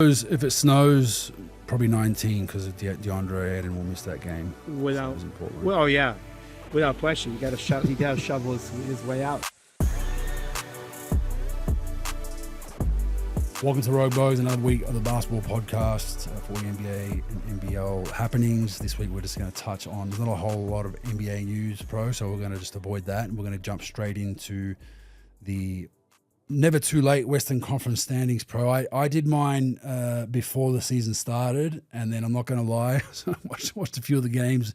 If it snows, probably 19 because of DeAndre Ayton will miss that game. Without question, you got to shovel his way out. Welcome to Rogue Bows, another week of the basketball podcast for the NBA and NBL happenings. This week we're just going to touch on, there's not a whole lot of NBA news, Pro, so we're going to just avoid that. And we're going to jump straight into the never too late Western Conference standings, Pro. I did mine before the season started, and then I'm not going to lie, so I watched a few of the games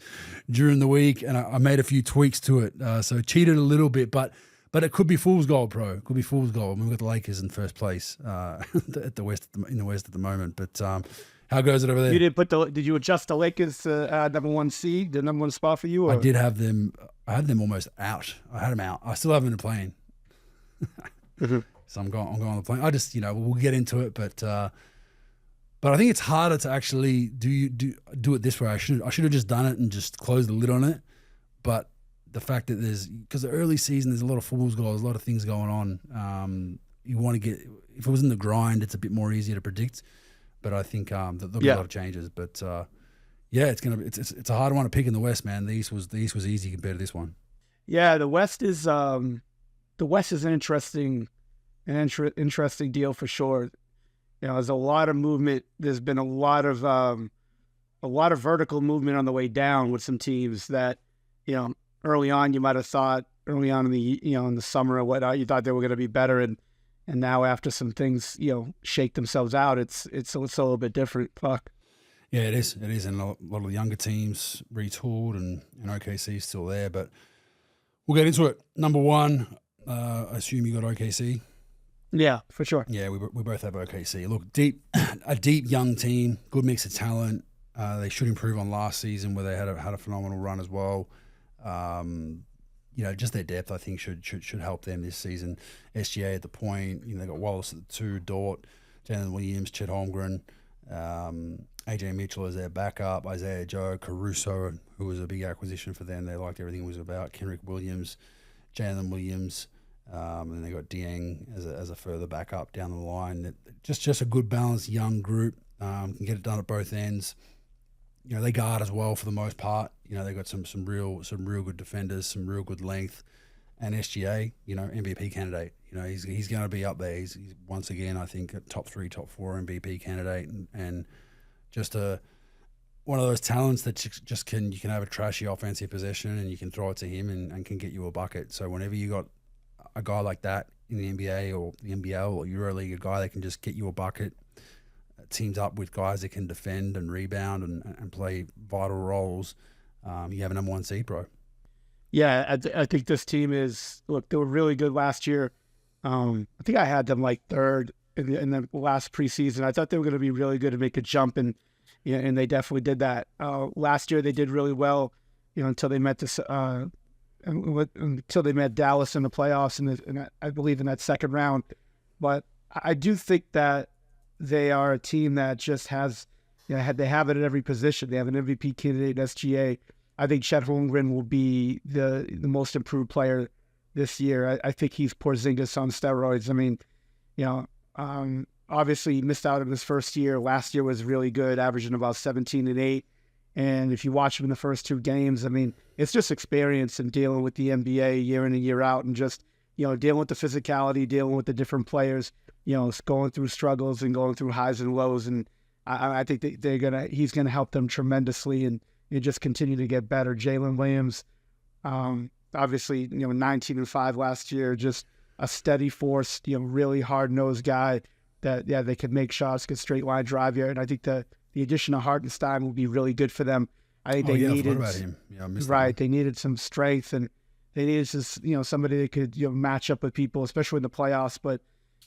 during the week, and I made a few tweaks to it. So cheated a little bit, but it could be fool's gold, Pro. It could be fool's gold. I mean, we've got the Lakers in first place at the West in the West at the moment. But how goes it over there? You didn't did you adjust the Lakers number one seed, the number one spot for you? Or? I did have them. I had them almost out. I had them out. I still have them in the plane. So I'm going on the plane. I just, we'll get into it, but I think it's harder to actually do it this way. I should have just done it and just closed the lid on it. But the fact that because the early season, there's a lot of fool's goals, a lot of things going on. You want to get, if it was in the grind, it's a bit more easier to predict. But I think that there'll be a lot of changes. But it's a hard one to pick in the West, man. The East was easy compared to this one. Yeah, the West is an interesting deal for sure. There's a lot of movement. There's been a lot of vertical movement on the way down with some teams that, early on you might have thought early on in the in the summer or whatnot, you thought they were going to be better, and now after some things shake themselves out, it's a little bit different. Fuck. Yeah, it is, and a lot of the younger teams retooled, and OKC is still there, but we'll get into it. Number one, I assume you got OKC. Yeah, for sure. Yeah, we both have OKC. Look, a deep young team, good mix of talent. They should improve on last season where they had a phenomenal run as well. Just their depth, I think, should help them this season. SGA at the point, they got Wallace at the 2, Dort, Jalen Williams, Chet Holmgren, AJ Mitchell as their backup, Isaiah Joe, Caruso, who was a big acquisition for them. They liked everything it was about. Kenrick Williams, Jalen Williams, and they got Dieng as a further backup down the line. Just a good balanced young group. Can get it done at both ends. They guard as well for the most part. They got some real good defenders, some real good length, and SGA, MVP candidate. He's going to be up there. He's once again, I think, a top 3, top 4 MVP candidate, and just one of those talents that you can have a trashy offensive possession and you can throw it to him and can get you a bucket. So whenever you got a guy like that in the NBA or the NBL or EuroLeague, a guy that can just get you a bucket, teams up with guys that can defend and rebound and play vital roles, you have a number one seed, bro. Yeah, I think this team they were really good last year. I think I had them like third in the last preseason. I thought they were going to be really good and make a jump, and they definitely did that. Last year they did really well, until they met until they met Dallas in the playoffs, I believe in that second round. But I do think that they are a team that just has, they have it at every position. They have an MVP candidate in SGA. I think Chet Holmgren will be the most improved player this year. I think he's Porzingis on steroids. I mean, obviously he missed out in his first year. Last year was really good, averaging about 17 and 8. And if you watch him in the first 2 games, I mean, it's just experience and dealing with the NBA year in and year out, and just, dealing with the physicality, dealing with the different players, going through struggles and going through highs and lows. And I think he's gonna help them tremendously and just continue to get better. Jalen Williams, obviously, 19-5 last year, just a steady force, really hard-nosed guy that, they could make shots, could straight line drive here. And I think the addition of Hartenstein will be really good for them. I think they needed, about him. Yeah, I missed right. They needed some strength, and they needed just, somebody that could, match up with people, especially in the playoffs. But,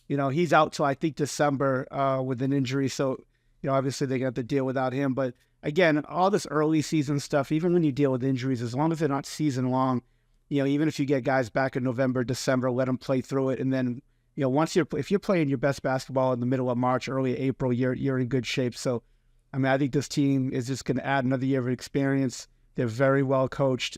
he's out till I think December with an injury. So, obviously they got to deal without him. But again, all this early season stuff, even when you deal with injuries, as long as they're not season long, even if you get guys back in November, December, let them play through it. And then, if you're playing your best basketball in the middle of March, early April, you're in good shape. So, I mean, I think this team is just going to add another year of experience. They're very well coached.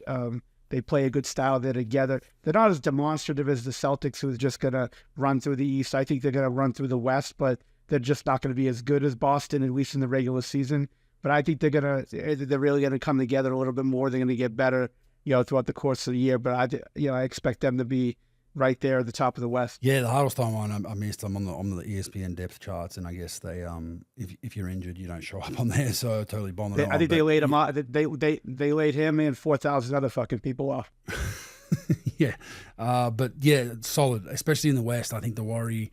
They play a good style. They're together. They're not as demonstrative as the Celtics, who's just going to run through the East. I think they're going to run through the West, but they're just not going to be as good as Boston, at least in the regular season. But I think they're really going to come together a little bit more. They're going to get better, throughout the course of the year. But I expect them to be right there at the top of the West. Yeah, the Hartelstein one, I missed. I'm on the ESPN depth charts, and I guess they if you're injured, you don't show up on there. So I totally bombed it. I think they laid him off. They laid him and 4,000 other fucking people off. Yeah, but yeah, solid, especially in the West. I think the worry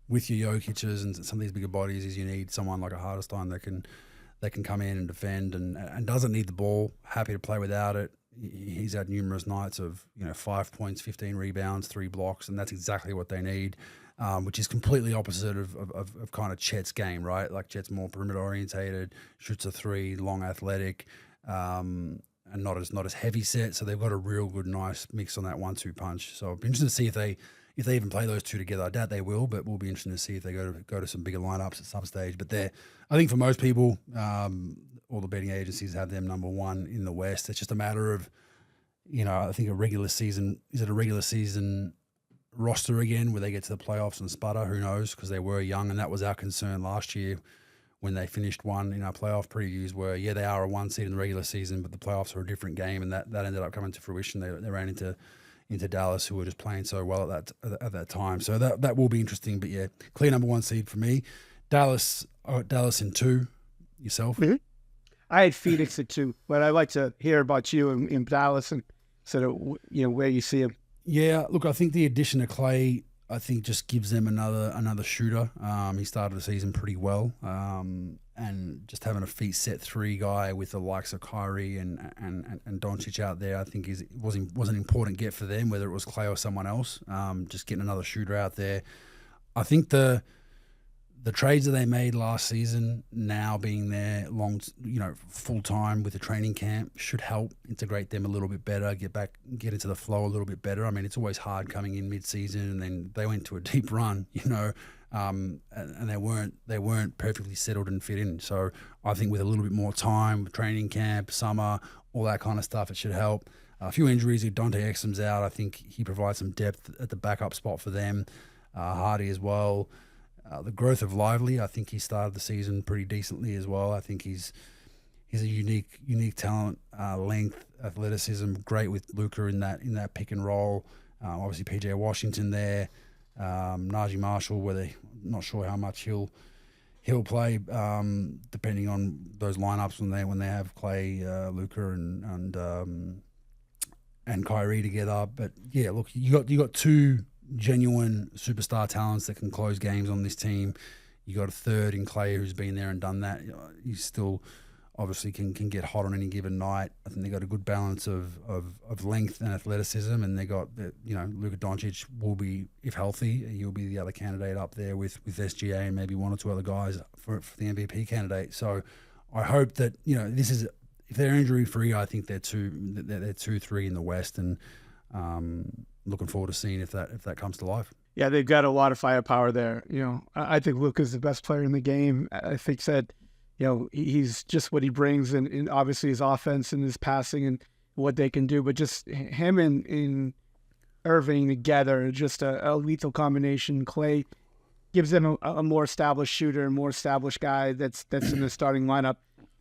with your Jokic's and some of these bigger bodies is you need someone like a Hartenstein that can come in and defend and doesn't need the ball. Happy to play without it. He's had numerous nights of 5 points, 15 rebounds, 3 blocks, and that's exactly what they need. Which is completely opposite of kind of Chet's game, right? Like Chet's more perimeter orientated, shoots a 3, long, athletic. And not as heavy set, so they've got a real good, nice mix on that 1-2 punch. So I'll be interested to see if they even play those two together. I doubt they will, but we'll be interested to see if they go to some bigger lineups at some stage. But I think for most people, all the betting agencies have them number 1 in the West. It's just a matter of, I think a regular season roster again where they get to the playoffs and sputter. Who knows? Because they were young, and that was our concern last year. When they finished one in our playoff previews were, they are a 1 seed in the regular season, but the playoffs are a different game, and that ended up coming to fruition. They ran into Dallas, who were just playing so well at that time. So that will be interesting. But yeah, clear number 1 seed for me. Dallas in 2. Yourself? Mm-hmm. I had Phoenix at 2, but I'd like to hear about you in Dallas and sort of where you see him. Yeah, look, I think the addition of Clay, I think, just gives them another shooter. He started the season pretty well, and just having a feet set 3 guy with the likes of Kyrie and Doncic out there, I think was an important get for them, whether it was Clay or someone else. Just getting another shooter out there. I think the trades that they made last season, now being there full time with the training camp, should help integrate them a little bit better, get into the flow a little bit better. I mean, it's always hard coming in mid-season, and then they went to a deep run, and they weren't perfectly settled and fit in. So I think with a little bit more time, training camp, summer, all that kind of stuff, it should help. A few injuries. If Dante Exum's out, I think he provides some depth at the backup spot for them. Hardy as well. The growth of Lively, I think he started the season pretty decently as well. I think he's a unique talent, length, athleticism, great with Luka in that pick and roll. Obviously PJ Washington there, Najee Marshall, where they not sure how much he'll play, depending on those lineups when they have Clay, Luka and Kyrie together. But yeah, look, you got 2 genuine superstar talents that can close games on this team. You got a third in Clay who's been there and done that. He still obviously can get hot on any given night. I think they got a good balance of length and athleticism, and they got Luka Doncic will be, if healthy, he'll be the other candidate up there with SGA and maybe 1 or 2 other guys for the MVP candidate. So I hope that this is, if they're injury free, I think they're 2-3 in the West, and looking forward to seeing if that comes to life. Yeah, they've got a lot of firepower there. I think Luka's the best player in the game. I think he's just what he brings, and obviously his offense and his passing and what they can do. But just him and Irving together, just a lethal combination. Clay gives them a more established shooter, a more established guy that's in the starting lineup.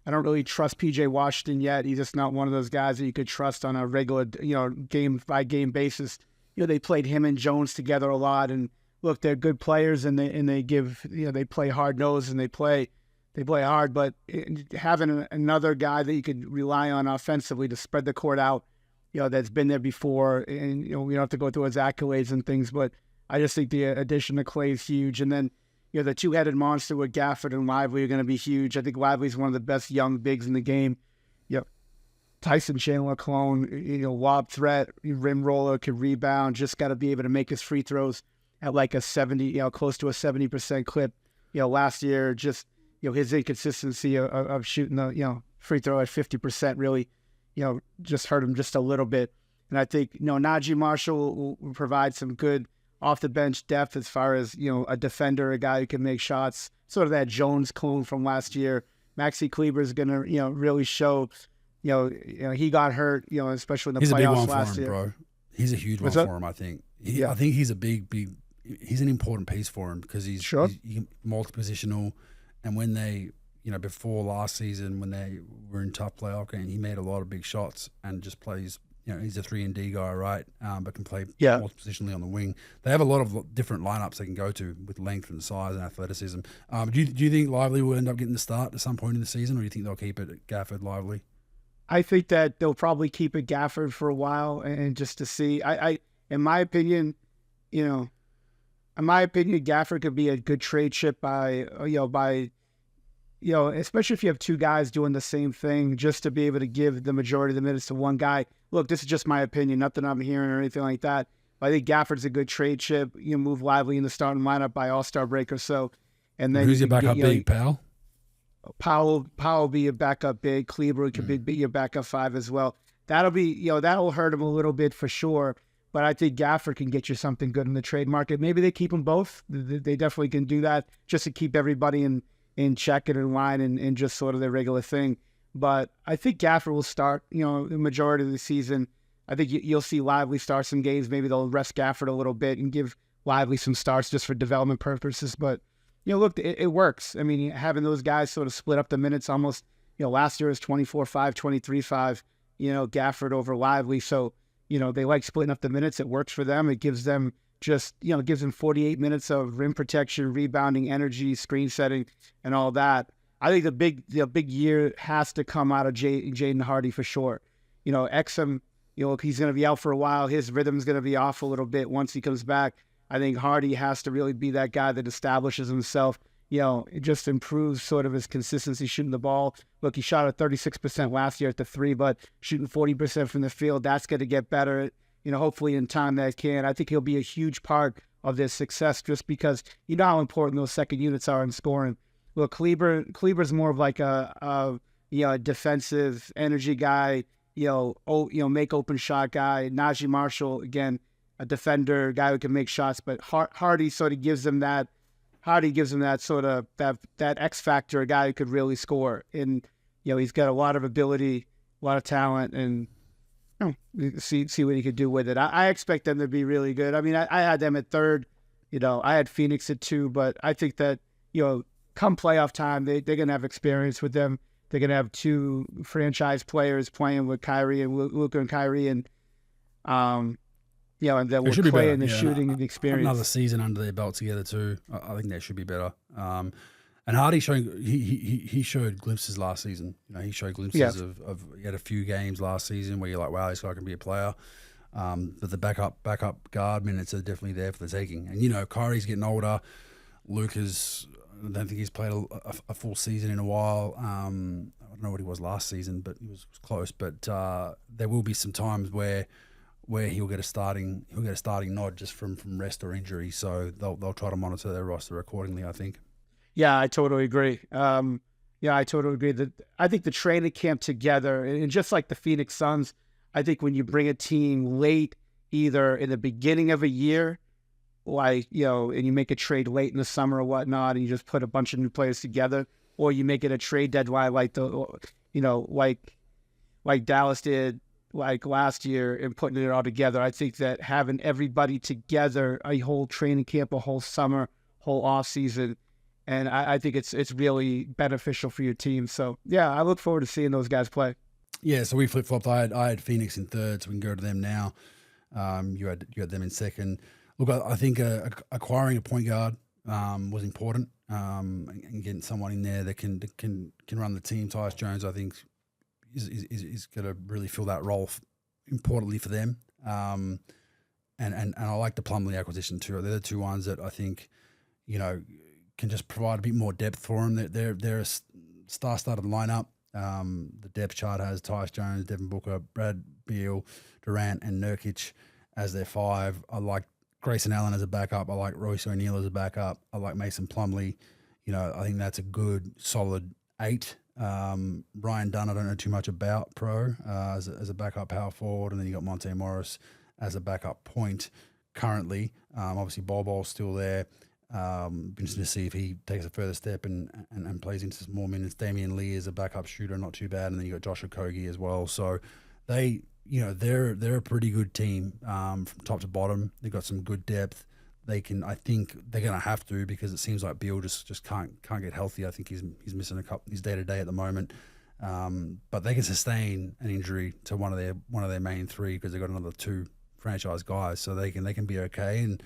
I don't really trust PJ Washington yet. He's just not one of those guys that you could trust on a regular, game by game basis. They played him and Jones together a lot, and look, they're good players, and they give, they play hard nosed and they play hard. But having another guy that you could rely on offensively to spread the court out, that's been there before, and we don't have to go through his accolades and things, but I just think the addition of Clay is huge, and then the 2-headed monster with Gafford and Lively are going to be huge. I think Lively's one of the best young bigs in the game. Tyson Chandler clone, lob threat, rim roller, can rebound, just got to be able to make his free throws at like a 70, close to a 70% clip. Last year, just, his inconsistency of shooting the, free throw at 50% really, just hurt him just a little bit. And I think, Najee Marshall will provide some good off the bench depth as far as, a defender, a guy who can make shots, sort of that Jones clone from last year. Maxi Kleber is going to, really show, he got hurt, especially in the playoffs last year. Bro. He's a huge one for him, I think. I think he's a big he's an important piece for him because he's multi-positional, and when they, before last season when they were in tough playoff game, he made a lot of big shots and just plays. He's a 3-and-D guy, right? But can play multi-positionally on the wing. They have a lot of different lineups they can go to with length and size and athleticism. Do you think Lively will end up getting the start at some point in the season, or do you think they'll keep it at Gafford, Lively? I think that they'll probably keep it Gafford for a while, and just to see. In my opinion, Gafford could be a good trade chip especially if you have two guys doing the same thing, just to be able to give the majority of the minutes to one guy. Look, this is just my opinion, nothing I'm hearing or anything like that. But I think Gafford's a good trade chip. You move Lively in the starting lineup by All-Star break or so. And then who's your backup big, Powell? Powell will be your backup big. Kleber could be your backup 5 as well. That'll hurt him a little bit for sure. But I think Gafford can get you something good in the trade market. Maybe they keep them both. They definitely can do that just to keep everybody in check and in line and just sort of their regular thing. But I think Gafford will start, the majority of the season. I think you'll see Lively start some games. Maybe they'll rest Gafford a little bit and give Lively some starts just for development purposes. But, look, it works. I mean, having those guys sort of split up the minutes almost, last year was 24-5, 23-5, Gafford over Lively. So, they like splitting up the minutes. It works for them. It gives them gives them 48 minutes of rim protection, rebounding, energy, screen setting, and all that. I think the big year has to come out of Jaden Hardy for sure. Exum, he's going to be out for a while. His rhythm's going to be off a little bit once he comes back. I think Hardy has to really be that guy that establishes himself. It just improves sort of his consistency shooting the ball. Look, he shot at 36% last year at the 3, but shooting 40% from the field, that's going to get better. Hopefully in time that can. I think he'll be a huge part of their success just because how important those second units are in scoring. Look, Kleber's more of like a defensive energy guy, make open shot guy. Najee Marshall, again, a defender, guy who can make shots, but Hardy sort of gives him that. Hardy gives him that sort of that X factor, a guy who could really score. And he's got a lot of ability, a lot of talent, and see what he could do with it. I expect them to be really good. I mean, I had them at 3rd. I had Phoenix at 2, but I think that come playoff time, they're gonna have experience with them. They're gonna have 2 franchise players playing with Kyrie and Luka and Kyrie, and and then we'll play in the shooting and the experience. Another season under their belt together too. I think that should be better. And Hardy he showed glimpses last season. He showed glimpses of he had a few games last season where you're like, wow, this guy can be a player. But the backup guard minutes are definitely there for the taking. And Kyrie's getting older. Luka's, I don't think he's played a full season in a while. I don't know what he was last season, but he was close. But there will be some times where he'll get a starting nod just from rest or injury. So they'll try to monitor their roster accordingly, I think. Yeah, I totally agree. I totally agree that I think the training camp together, and just like the Phoenix Suns, I think when you bring a team late, either in the beginning of a year, and you make a trade late in the summer or whatnot, and you just put a bunch of new players together, or you make it a trade deadline like like Dallas did like last year and putting it all together. I think that having everybody together, a whole training camp, a whole summer, whole off season, and I think it's really beneficial for your team. So yeah, I look forward to seeing those guys play. Yeah, so we flip flopped. I had Phoenix in 3rd, so we can go to them now. You had them in 2nd. Look, I think acquiring a point guard was important, and getting someone in there that can run the team. Tyus Jones, I think, is going to really fill that role importantly for them. And I like the Plumlee acquisition too. They're the 2 ones that I think can just provide a bit more depth for them. They're a star-studded lineup. The depth chart has Tyus Jones, Devin Booker, Brad Beal, Durant, and Nurkic as their 5. I like Grayson Allen as a backup. I like Royce O'Neal as a backup. I like Mason Plumlee. I think that's a good, solid 8. Ryan Dunn, I don't know too much about as a backup power forward, and then you got Monte Morris as a backup point currently. Obviously, Bol's still there. Interesting to see if he takes a further step and plays into some more minutes. Damian Lee is a backup shooter, not too bad, and then you got Josh Okogie as well. So they're a pretty good team from top to bottom. They've got some good depth. I think they're going to have to, because it seems like Beal just can't get healthy. I think he's missing his day to day at the moment. But they can sustain an injury to one of their main three, because they've got another two franchise guys, so they can be okay. And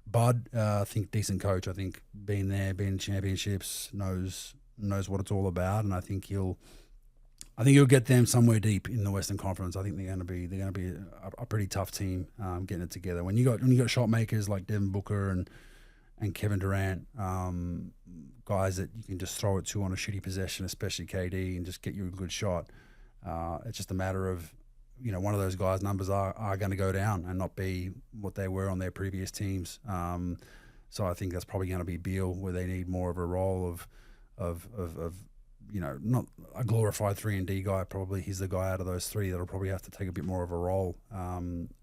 Bud, I think decent coach. I think been in championships, knows what it's all about, and I think he'll get them somewhere deep in the Western Conference. I think they're going to be a pretty tough team getting it together. When you got shot makers like Devin Booker and Kevin Durant, guys that you can just throw it to on a shitty possession, especially KD, and just get you a good shot. It's just a matter of, one of those guys' numbers are going to go down and not be what they were on their previous teams. So I think that's probably going to be Beal, where they need more of a role of not a glorified 3-and-D guy. Probably he's the guy out of those three that'll probably have to take a bit more of a role,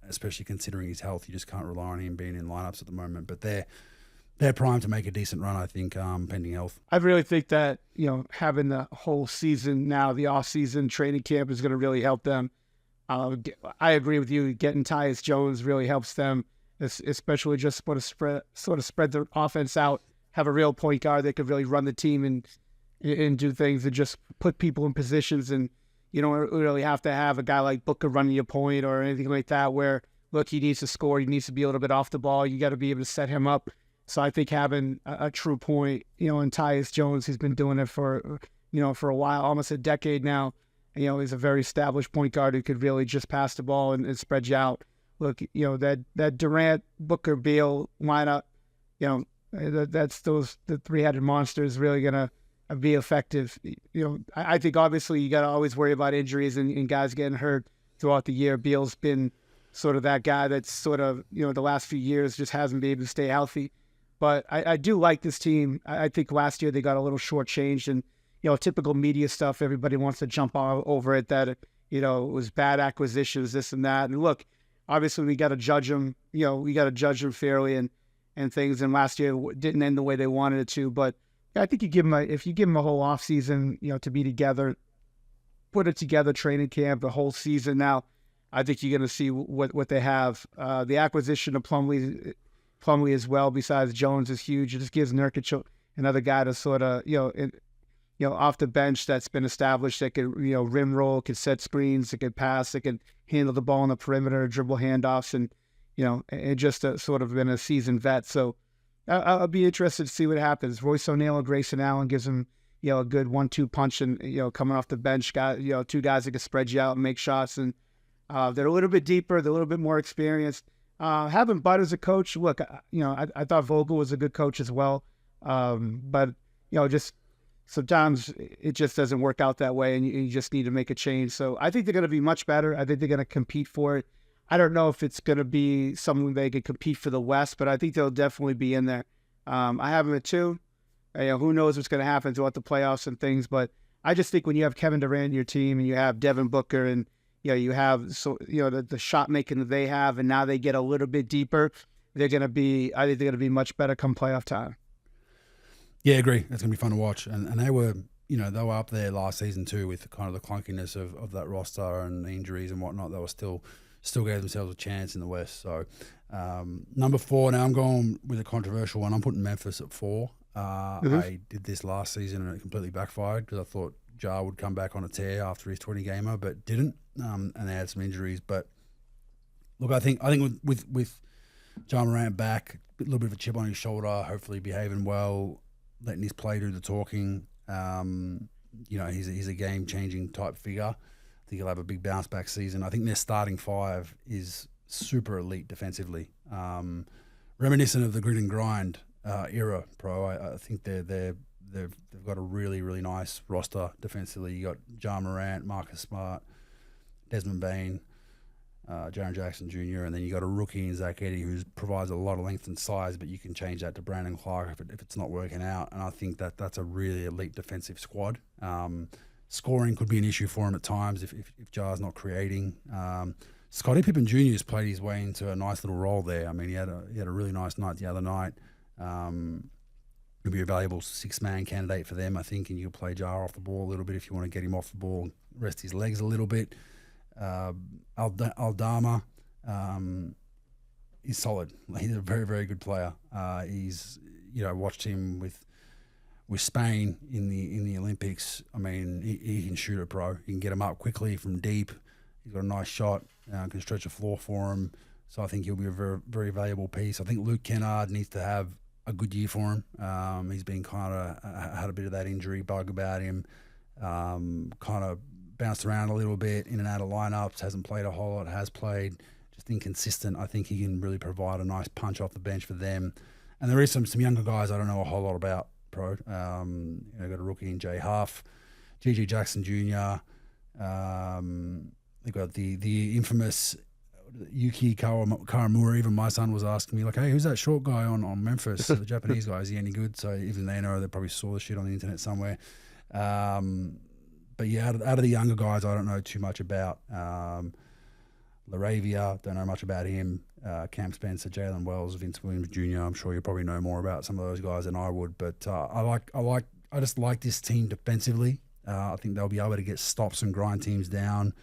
especially considering his health. You just can't rely on him being in lineups at the moment. But they're primed to make a decent run, I think, pending health. I really think that, having the whole season now, the off-season training camp, is going to really help them. I agree with you. Getting Tyus Jones really helps them, especially just sort of spread the offense out, have a real point guard that could really run the team and do things, and just put people in positions. And you don't really have to have a guy like Booker running your point or anything like that, where, look, he needs to score, he needs to be a little bit off the ball. You got to be able to set him up. So I think having a true point, and Tyus Jones, he's been doing it for a while, almost a decade now. He's a very established point guard who could really just pass the ball and spread you out. Look, that Durant, Booker, Beal lineup, that's the three-headed monster is really going to be effective. I think obviously you got to always worry about injuries and guys getting hurt throughout the year. Beal's been sort of that guy that's sort of, the last few years just hasn't been able to stay healthy. But I do like this team. I think last year they got a little shortchanged, and typical media stuff. Everybody wants to jump all over it that it was bad acquisitions, this and that. And look, obviously we got to judge them. We got to judge them fairly and things. And last year didn't end the way they wanted it to. But I think if you give them a whole off season, to be together, put it together, training camp, the whole season. Now, I think you're going to see what they have. The acquisition of Plumlee as well, besides Jones, is huge. It just gives Nurkic another guy to sort of, off the bench that's been established, that could, rim roll, could set screens, that could pass, that could handle the ball on the perimeter, dribble handoffs, and just sort of been a seasoned vet. So I'll be interested to see what happens. Royce O'Neal and Grayson Allen gives him, a good 1-2 punch, and, coming off the bench, two guys that can spread you out and make shots. And they're a little bit deeper, they're a little bit more experienced. Having Bud as a coach, look, I thought Vogel was a good coach as well. But, just sometimes it just doesn't work out that way, and you just need to make a change. So I think they're going to be much better. I think they're going to compete for it. I don't know if it's going to be something they could compete for the West, but I think they'll definitely be in there. I have them at 2. Who knows what's going to happen throughout the playoffs and things, but I just think when you have Kevin Durant in your team and you have Devin Booker and you have the shot making that they have, and now they get a little bit deeper, I think they're going to be much better come playoff time. Yeah, I agree. It's going to be fun to watch. And they were up there last season too, with kind of the clunkiness of that roster and injuries and whatnot. They were still gave themselves a chance in the West. So number 4, now I'm going with a controversial one. I'm putting Memphis at 4. I did this last season and it completely backfired, because I thought Ja would come back on a tear after his 20-gamer, but didn't. And they had some injuries. But look, I think with Ja Morant back, a little bit of a chip on his shoulder, hopefully behaving well, letting his play do the talking. He's a game-changing type figure. I think he'll have a big bounce-back season. I think their starting 5 is super elite defensively, reminiscent of the grit and grind era. I think they've got a really, really nice roster defensively. You got Ja Morant, Marcus Smart, Desmond Bain, Jaren Jackson Jr., and then you got a rookie in Zach Edey who provides a lot of length and size, but you can change that to Brandon Clark if it's not working out. And I think that's a really elite defensive squad. Scoring could be an issue for him at times if Ja's not creating. Scottie Pippen Jr. has played his way into a nice little role there. I mean, he had a really nice night the other night. He'll be a valuable 6-man candidate for them, I think, and you can play Ja off the ball a little bit if you want to get him off the ball, rest his legs a little bit. Aldama, is solid. He's a very, very good player. He's, watched him with Spain in the Olympics. I mean, he can shoot a pro. He can get him up quickly from deep. He's got a nice shot. Can stretch the floor for him. So I think he'll be a very, very valuable piece. I think Luke Kennard needs to have a good year for him. He's been kind of had a bit of that injury bug about him. Kind of bounced around a little bit, in and out of lineups, hasn't played a whole lot, has played, just inconsistent. I think he can really provide a nice punch off the bench for them. And there is some younger guys I don't know a whole lot about, pro. Got a rookie in Jay Huff, G.G. Jackson Jr. They've got the infamous Yuki Karamura. Even my son was asking me, like, hey, who's that short guy on Memphis? The Japanese guy, is he any good? So even they know, they probably saw the shit on the internet somewhere. But yeah, out of the younger guys, I don't know too much about. Laravia, don't know much about him. Cam Spencer, Jalen Wells, Vince Williams Jr. I'm sure you probably know more about some of those guys than I would. But I just like this team defensively. I think they'll be able to get stops and grind teams down,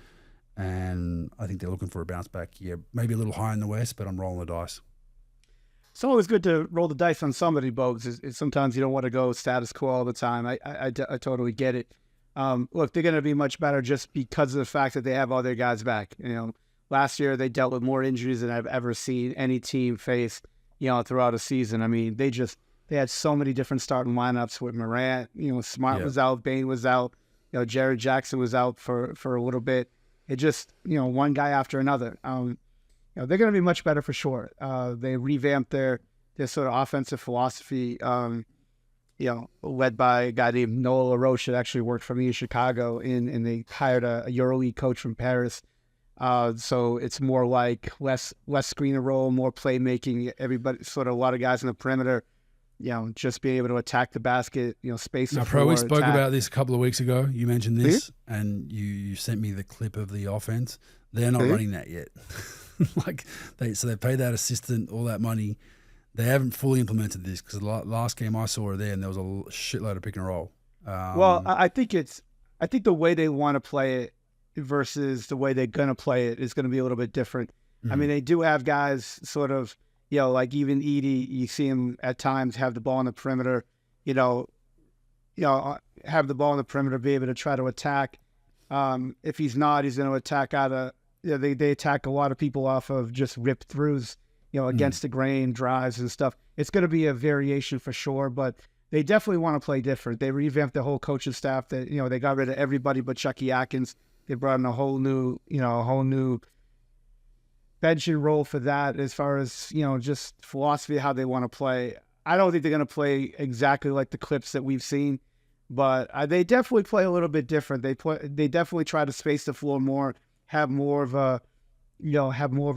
and I think they're looking for a bounce back year. Maybe a little high in the West, but I'm rolling the dice. It's always good to roll the dice on somebody, Bogues. Sometimes you don't want to go status quo all the time. I totally get it. Look, they're going to be much better just because of the fact that they have all their guys back. Last year they dealt with more injuries than I've ever seen any team face, throughout a season. I mean, they had so many different starting lineups with Morant. Smart was out, Bane was out, Jared Jackson was out for a little bit. It just, one guy after another. They're going to be much better for sure. They revamped their sort of offensive philosophy, led by a guy named Noah LaRoche that actually worked for me in Chicago, and they hired a EuroLeague coach from Paris. So it's more like less screen and roll, more playmaking. Everybody, sort of a lot of guys in the perimeter, just being able to attack the basket, space the floor. We spoke about this a couple of weeks ago. You mentioned this, and you sent me the clip of the offense. They're not running that yet. So they paid that assistant all that money. They haven't fully implemented this, because the last game I saw there, and there was a shitload of pick and roll. Well, I think the way they want to play it versus the way they're going to play it is going to be a little bit different. Mm-hmm. I mean, they do have guys sort of, like even Edey, you see him at times have the ball on the perimeter, have the ball on the perimeter, be able to try to attack. If he's not, he's going to attack out of, they attack a lot of people off of just rip throughs, against the grain, drives and stuff. It's going to be a variation for sure, but they definitely want to play different. They revamped the whole coaching staff. That they got rid of everybody but Chucky Atkins. They brought in a whole new bench and role for that, as far as just philosophy of how they want to play. I don't think they're going to play exactly like the clips that we've seen, but they definitely play a little bit different. They definitely try to space the floor more, have more of a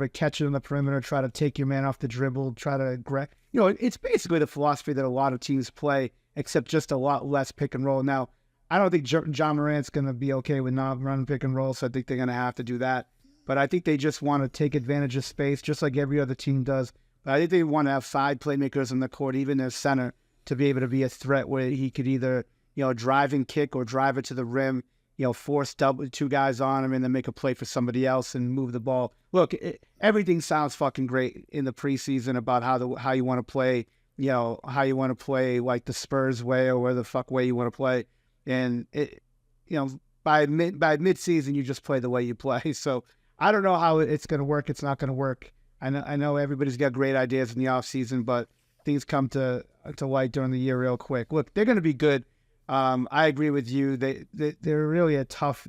catch in the perimeter, try to take your man off the dribble, try to it's basically the philosophy that a lot of teams play, except just a lot less pick and roll. Now, I don't think John Morant's going to be okay with not running pick and roll, so I think they're going to have to do that. But I think they just want to take advantage of space, just like every other team does. But I think they want to have 5 playmakers in the court, even their center, to be able to be a threat where he could either, drive and kick or drive it to the rim, force 2 guys on him and then make a play for somebody else and move the ball. Look, everything sounds fucking great in the preseason about how you want to play, how you want to play like the Spurs way or where the fuck way you want to play. And by mid-season, you just play the way you play. So I don't know how it's going to work. It's not going to work. I know everybody's got great ideas in the off season, but things come to light during the year real quick. Look, they're going to be good. I agree with you. They're really a tough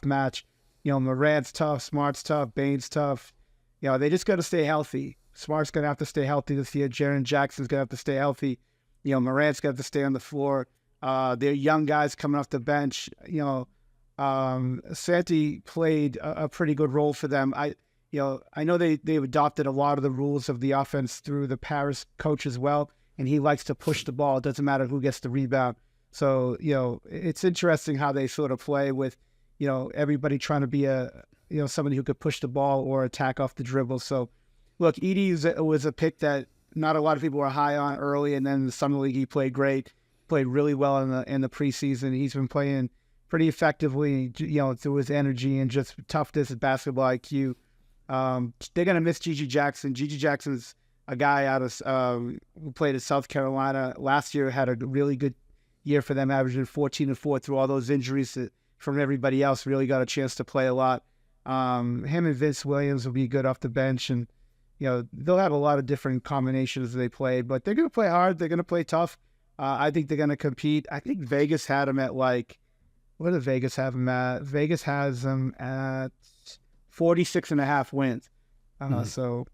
match. Morant's tough, Smart's tough, Bane's tough. They just got to stay healthy. Smart's going to have to stay healthy this year. Jaren Jackson's going to have to stay healthy. Morant's going to have to stay on the floor. They're young guys coming off the bench. Santi played a pretty good role for them. I know they've adopted a lot of the rules of the offense through the Paris coach as well, and he likes to push the ball. It doesn't matter who gets the rebound. So, it's interesting how they sort of play with, everybody trying to be somebody who could push the ball or attack off the dribble. So, look, Edey was a pick that not a lot of people were high on early, and then in the summer league he played great, played really well in the preseason. He's been playing pretty effectively, through his energy and just toughness and basketball IQ. They're going to miss Gigi Jackson. Gigi Jackson's a guy out of who played at South Carolina last year, had a really good year for them, averaging 14-4 through all those injuries from everybody else. Really got a chance to play a lot. Him and Vince Williams will be good off the bench, and they'll have a lot of different combinations they play, but they're going to play hard. They're going to play tough. I think they're going to compete. I think Vegas had them at what did Vegas have them at? Vegas has them at 46.5 wins. So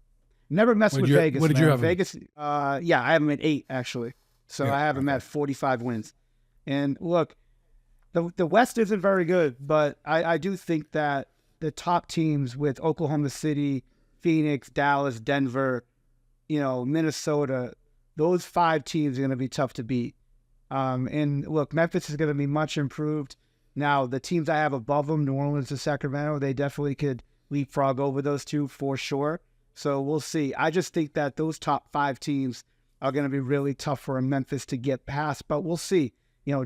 never mess with Vegas. What did you have Vegas? Yeah, I have them at 8 actually. So I have them at 45 wins. And look, the West isn't very good, but I do think that the top teams with Oklahoma City, Phoenix, Dallas, Denver, Minnesota, those 5 teams are going to be tough to beat. And look, Memphis is going to be much improved. Now, the teams I have above them, New Orleans and Sacramento, they definitely could leapfrog over those two for sure. So we'll see. I just think that those top 5 teams are going to be really tough for Memphis to get past, but we'll see.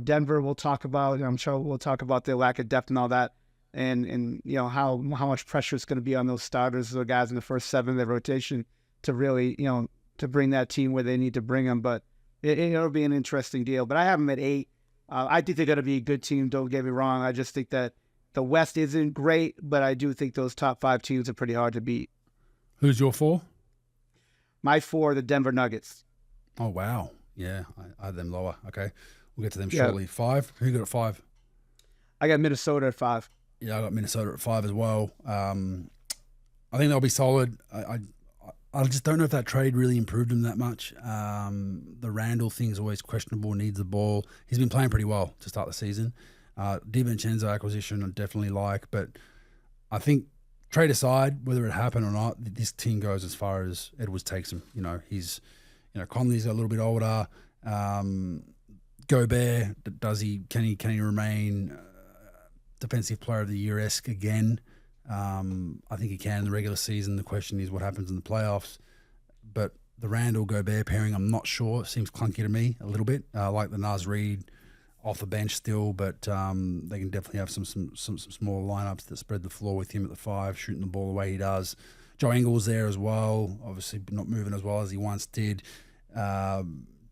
Denver we'll talk about. I'm sure we'll talk about their lack of depth and all that, and how much pressure is going to be on those starters, those guys in the first 7 of their rotation to really, to bring that team where they need to bring them. But it'll be an interesting deal. But I have them at 8. I think they're going to be a good team. Don't get me wrong. I just think that the West isn't great, but I do think those top 5 teams are pretty hard to beat. Who's your 4? My 4, the Denver Nuggets. Oh, wow. Yeah, I had them lower. Okay. We'll get to them shortly. 5? Who got at 5? I got Minnesota at 5. Yeah, I got Minnesota at 5 as well. I think they'll be solid. I just don't know if that trade really improved him that much. The Randall thing's always questionable, needs the ball. He's been playing pretty well to start the season. DiVincenzo acquisition I definitely like, but I think trade aside, whether it happened or not, this team goes as far as Edwards takes him. Conley's a little bit older. Gobert, can he remain defensive player of the year-esque again? I think he can in the regular season. The question is what happens in the playoffs. But the Randall-Gobert pairing, I'm not sure. It seems clunky to me a little bit. I like the Naz Reid off the bench still, but they can definitely have some small lineups that spread the floor with him at the 5, shooting the ball the way he does. Joe Ingles there as well, obviously not moving as well as he once did.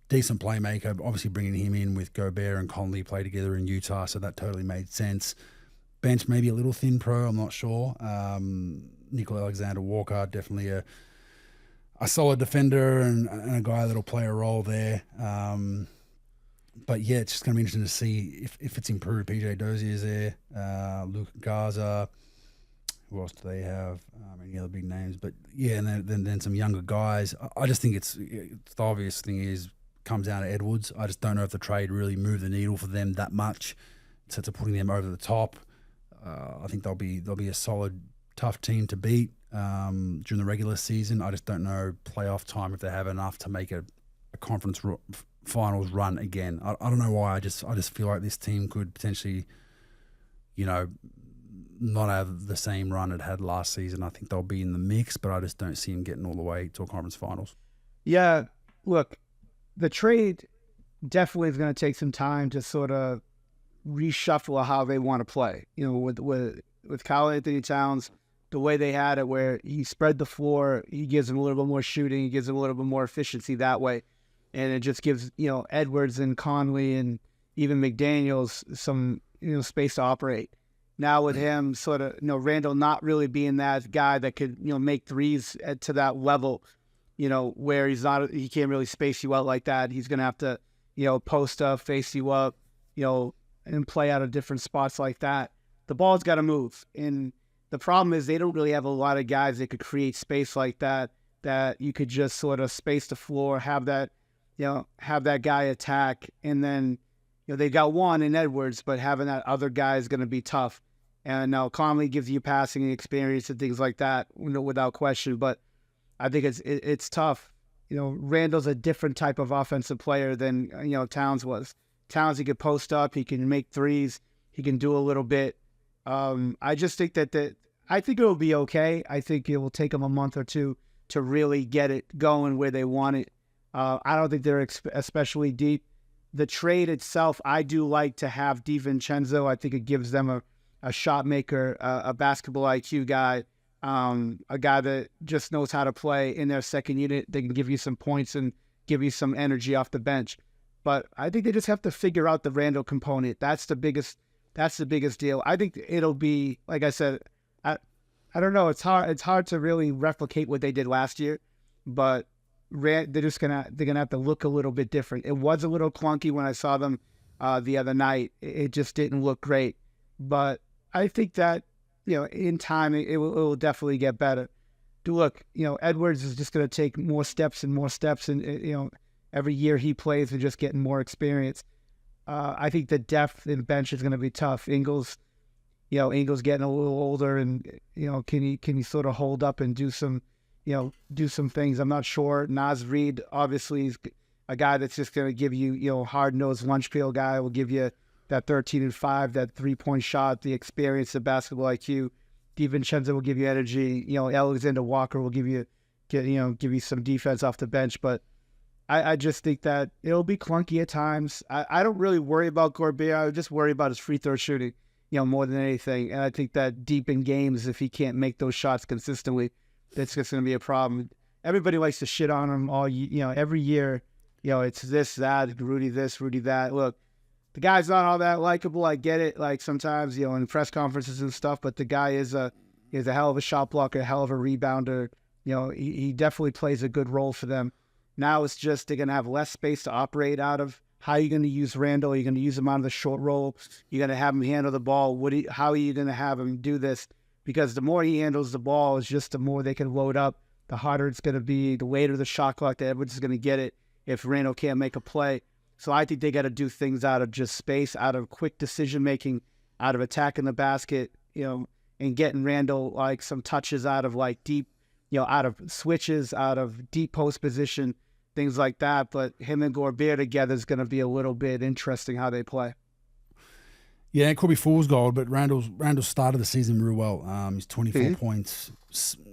Decent playmaker, obviously bringing him in with Gobert and Conley play together in Utah, so that totally made sense. Bench maybe a little thin pro, I'm not sure. Nickel Alexander-Walker, definitely a solid defender and a guy that'll play a role there. But yeah, it's just going to be interesting to see if it's improved. PJ Dozier's there, Luke Garza. Who else do they have? Any other big names? But yeah, and then some younger guys. I just think it's the obvious thing comes down to Edwards. I just don't know if the trade really moved the needle for them that much to putting them over the top. I think they'll be a solid, tough team to beat during the regular season. I just don't know playoff time if they have enough to make a conference finals run again. I don't know why. I just feel like this team could potentially, not have the same run it had last season. I think they'll be in the mix, but I just don't see them getting all the way to a conference finals. Yeah, look, the trade definitely is going to take some time to sort of reshuffle how they want to play. With Kyle Anthony Towns, the way they had it, where he spread the floor, he gives them a little bit more shooting, he gives them a little bit more efficiency that way, and it just gives Edwards and Conley and even McDaniels some space to operate. Now with him sort of Randall not really being that guy that could make threes to that level, where he can't really space you out like that. He's gonna have to post up, face you up, and play out of different spots like that. The ball's got to move, and the problem is they don't really have a lot of guys that could create space like that you could just sort of space the floor, have that guy attack, and then they got one in Edwards, but having that other guy is going to be tough. And now Conley gives you passing experience and things like that, without question. But I think it's tough. Randall's a different type of offensive player than Towns was. Towns, he could post up, he can make threes, he can do a little bit. I just think I think it will be okay. I think it will take them a month or two to really get it going where they want it. I don't think they're especially deep. The trade itself, I do like to have DiVincenzo. I think it gives them a shot maker, a basketball IQ guy. a guy that just knows how to play in their second unit. They can give you some points and give you some energy off the bench. But I think they just have to figure out the Randall component. That's the biggest deal. I think it'll be, like I said, I don't know. It's hard to really replicate what they did last year, but they're gonna have to look a little bit different. It was a little clunky when I saw them the other night. It just didn't look great. But I think that, in time it will definitely get better. Look, Edwards is just going to take more steps, and every year he plays and just getting more experience. I think the depth in the bench is going to be tough. Ingles getting a little older, and can he sort of hold up and do some things? I'm not sure. Naz Reid obviously is a guy that's just going to give you, hard-nosed lunch pail guy, will give you that 13-5, that 3-point shot, the experience, the basketball IQ. DiVincenzo will give you energy. Alexander Walker will give you some defense off the bench. But I just think that it'll be clunky at times. I don't really worry about Gobert. I just worry about his free throw shooting, more than anything. And I think that deep in games, if he can't make those shots consistently, that's just going to be a problem. Everybody likes to shit on him every year. It's this, that, Rudy this, Rudy that. Look, the guy's not all that likable. I get it. Like sometimes, in press conferences and stuff, but the guy is a hell of a shot blocker, a hell of a rebounder. He definitely plays a good role for them. Now it's just they're going to have less space to operate out of. How are you going to use Randall? Are you going to use him out of the short roll? You're going to have him handle the ball. How are you going to have him do this? Because the more he handles the ball, is just the more they can load up. The harder it's going to be. The later the shot clock that Edwards is going to get it if Randall can't make a play. So I think they got to do things out of just space, out of quick decision-making, out of attacking the basket, and getting Randall like some touches out of like deep, out of switches, out of deep post position, things like that. But him and Gobert together is going to be a little bit interesting how they play. Yeah, it could be fool's gold, but Randall started the season real well. He's 24 points,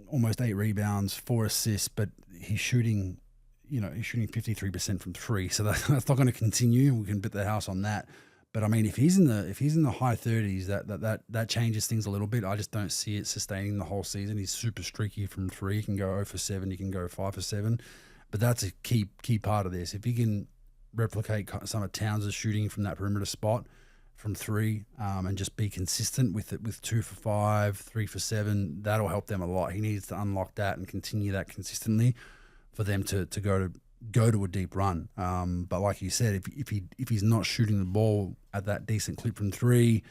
almost 8 rebounds, 4 assists, but he's shooting 53% from 3, so that's not going to continue. We can bet the house on that. But I mean, if he's in the high 30s, that changes things a little bit. I just don't see it sustaining the whole season. He's super streaky from 3. He can go 0 for 7. He can go 5 for 7. But that's a key part of this. If he can replicate some of Towns' shooting from that perimeter spot from 3, and just be consistent with it, with 2 for 5, 3 for 7, that'll help them a lot. He needs to unlock that and continue that consistently for them to go to a deep run. But like you said, if he's not shooting the ball at that decent clip from 3,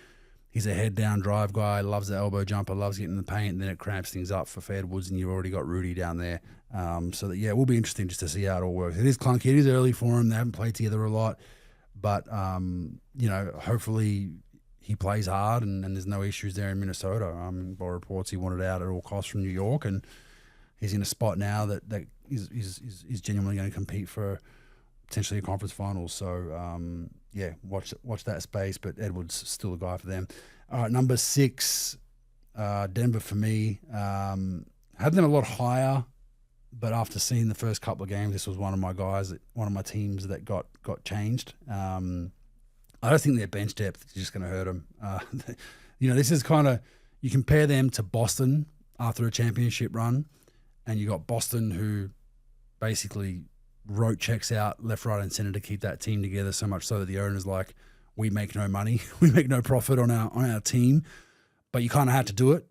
he's a head down drive guy, loves the elbow jumper, loves getting in the paint, and then it cramps things up for Edwards, and you've already got Rudy down there. So that, it will be interesting just to see how it all works. It is clunky. It is early for him. They haven't played together a lot, but hopefully he plays hard and there's no issues there in Minnesota. By reports, he wanted out at all costs from New York, and he's in a spot now that is genuinely going to compete for potentially a conference finals. So, watch that space. But Edwards still a guy for them. All right, number 6, Denver for me. Had them a lot higher, but after seeing the first couple of games, this was one of my teams that got changed. I don't think their bench depth is just going to hurt them. This is kind of, you compare them to Boston after a championship run. And you got Boston, who basically wrote checks out left, right, and center to keep that team together, so much so that the owner's like, we make no money, we make no profit on our team, but you kind of had to do it.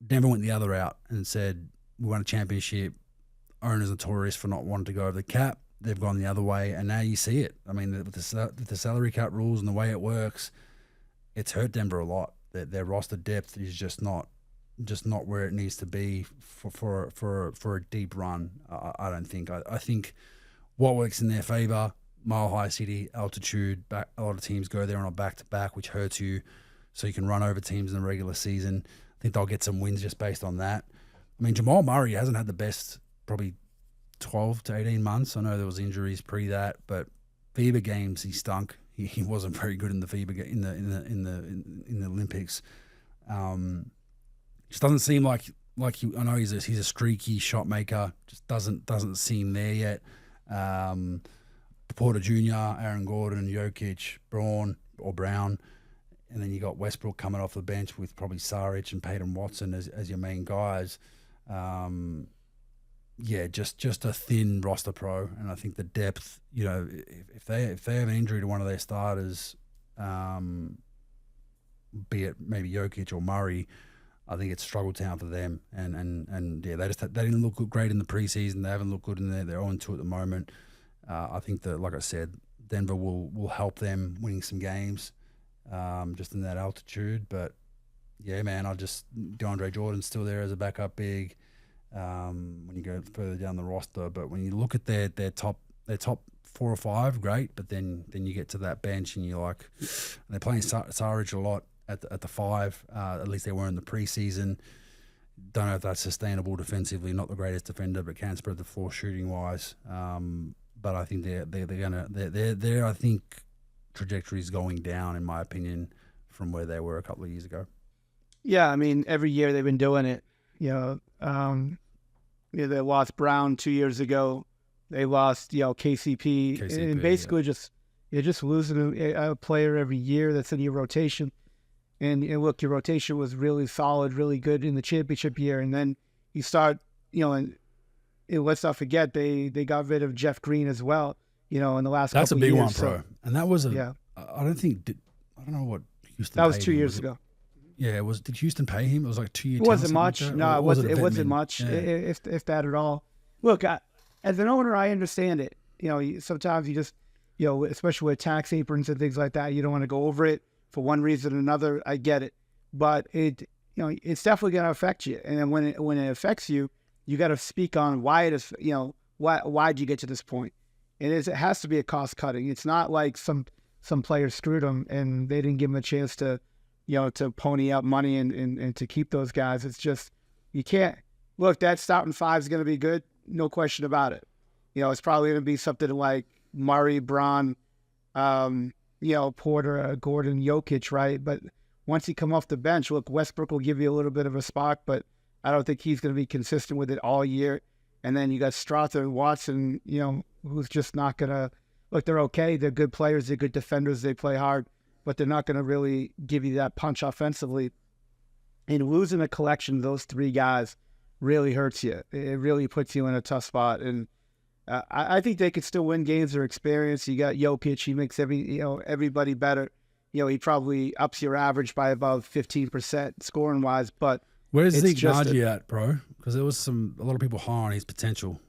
Denver went the other route and said, we won a championship. Owner's notorious for not wanting to go over the cap. They've gone the other way, and now you see it. I mean, with the salary cap rules and the way it works, it's hurt Denver a lot. Their roster depth is just not where it needs to be for a deep run. I don't think. I think what works in their favor, Mile High City, altitude. A lot of teams go there on a back-to-back, which hurts you, so you can run over teams in the regular season. I think they'll get some wins just based on that. I mean, Jamal Murray hasn't had the best probably 12 to 18 months. I know there was injuries pre that, but FIBA games he stunk. He wasn't very good in the FIBA in the Olympics. Just doesn't seem like he, I know he's a streaky shot maker. Just doesn't seem there yet. Porter Jr., Aaron Gordon, Jokic, Brown, and then you got Westbrook coming off the bench with probably Saric and Peyton Watson as your main guys. Just a thin roster, Pro, and I think the depth. If they have an injury to one of their starters, be it maybe Jokic or Murray, I think it's struggle town for them. And they didn't look great in the preseason. They haven't looked good in there. They're 0-2 at the moment. I think that, like I said, Denver will help them winning some games, just in that altitude. But yeah, man, DeAndre Jordan's still there as a backup big. When you go further down the roster, but when you look at their top 4 or 5, great. But then you get to that bench and you're like, they're playing Saric a lot at the 5. At least they were in the preseason. Don't know if that's sustainable defensively. Not the greatest defender, but can spread the floor shooting wise. But I think their I think trajectory is going down, in my opinion, from where they were a couple of years ago. Yeah, I mean, every year they've been doing it. They lost Brown 2 years ago. They lost, KCP, and basically you're just losing a player every year that's in your rotation. And look, your rotation was really solid, really good in the championship year, and then you start, and let's not forget they got rid of Jeff Green as well. In the last that's couple of years. That's a big one, Pro. And that was I don't know what Houston. That was 2 years ago. Yeah, did Houston pay him? It was like 2 years. It wasn't much. No, it wasn't much, yeah. if that at all. Look, as an owner, I understand it. Sometimes you just, especially with tax aprons and things like that, you don't want to go over it for one reason or another. I get it, but it's definitely going to affect you. And then when it affects you, you got to speak on why it is. Why'd you get to this point? It has to be a cost cutting. It's not like some players screwed them and they didn't give them a chance to pony up money and to keep those guys. It's just, you can't. Look, that starting 5 is going to be good, no question about it. It's probably going to be something like Murray, Braun, Porter, Gordon, Jokic, right? But once he come off the bench, look, Westbrook will give you a little bit of a spark, but I don't think he's going to be consistent with it all year. And then you got Strother and Watson, who's just not going to, look, they're okay. They're good players. They're good defenders. They play hard, but they're not going to really give you that punch offensively. And losing a collection of those 3 guys really hurts you. It really puts you in a tough spot. And I think they could still win games. Their experience. You got Jokic. He makes everybody better. He probably ups your average by about 15% scoring wise. But where's Zeke Naji at, bro? Because there was a lot of people high on his potential.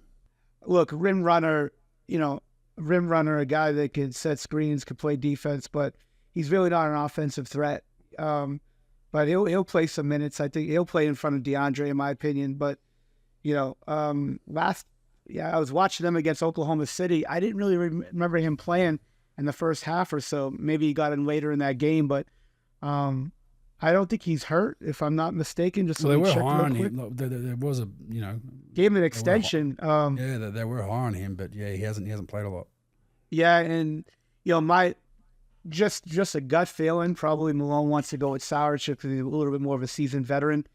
Look, rim runner, a guy that can set screens, can play defense, but he's really not an offensive threat. But he'll play some minutes. I think he'll play in front of DeAndre, in my opinion. But I was watching them against Oklahoma City. I didn't really remember him playing in the first half or so. Maybe he got in later in that game, but I don't think he's hurt, if I'm not mistaken. Just so they were high on him. There was a gave him an extension. They were high on him, but he hasn't played a lot. Yeah, and my just a gut feeling. Probably Malone wants to go with Saric because he's a little bit more of a seasoned veteran,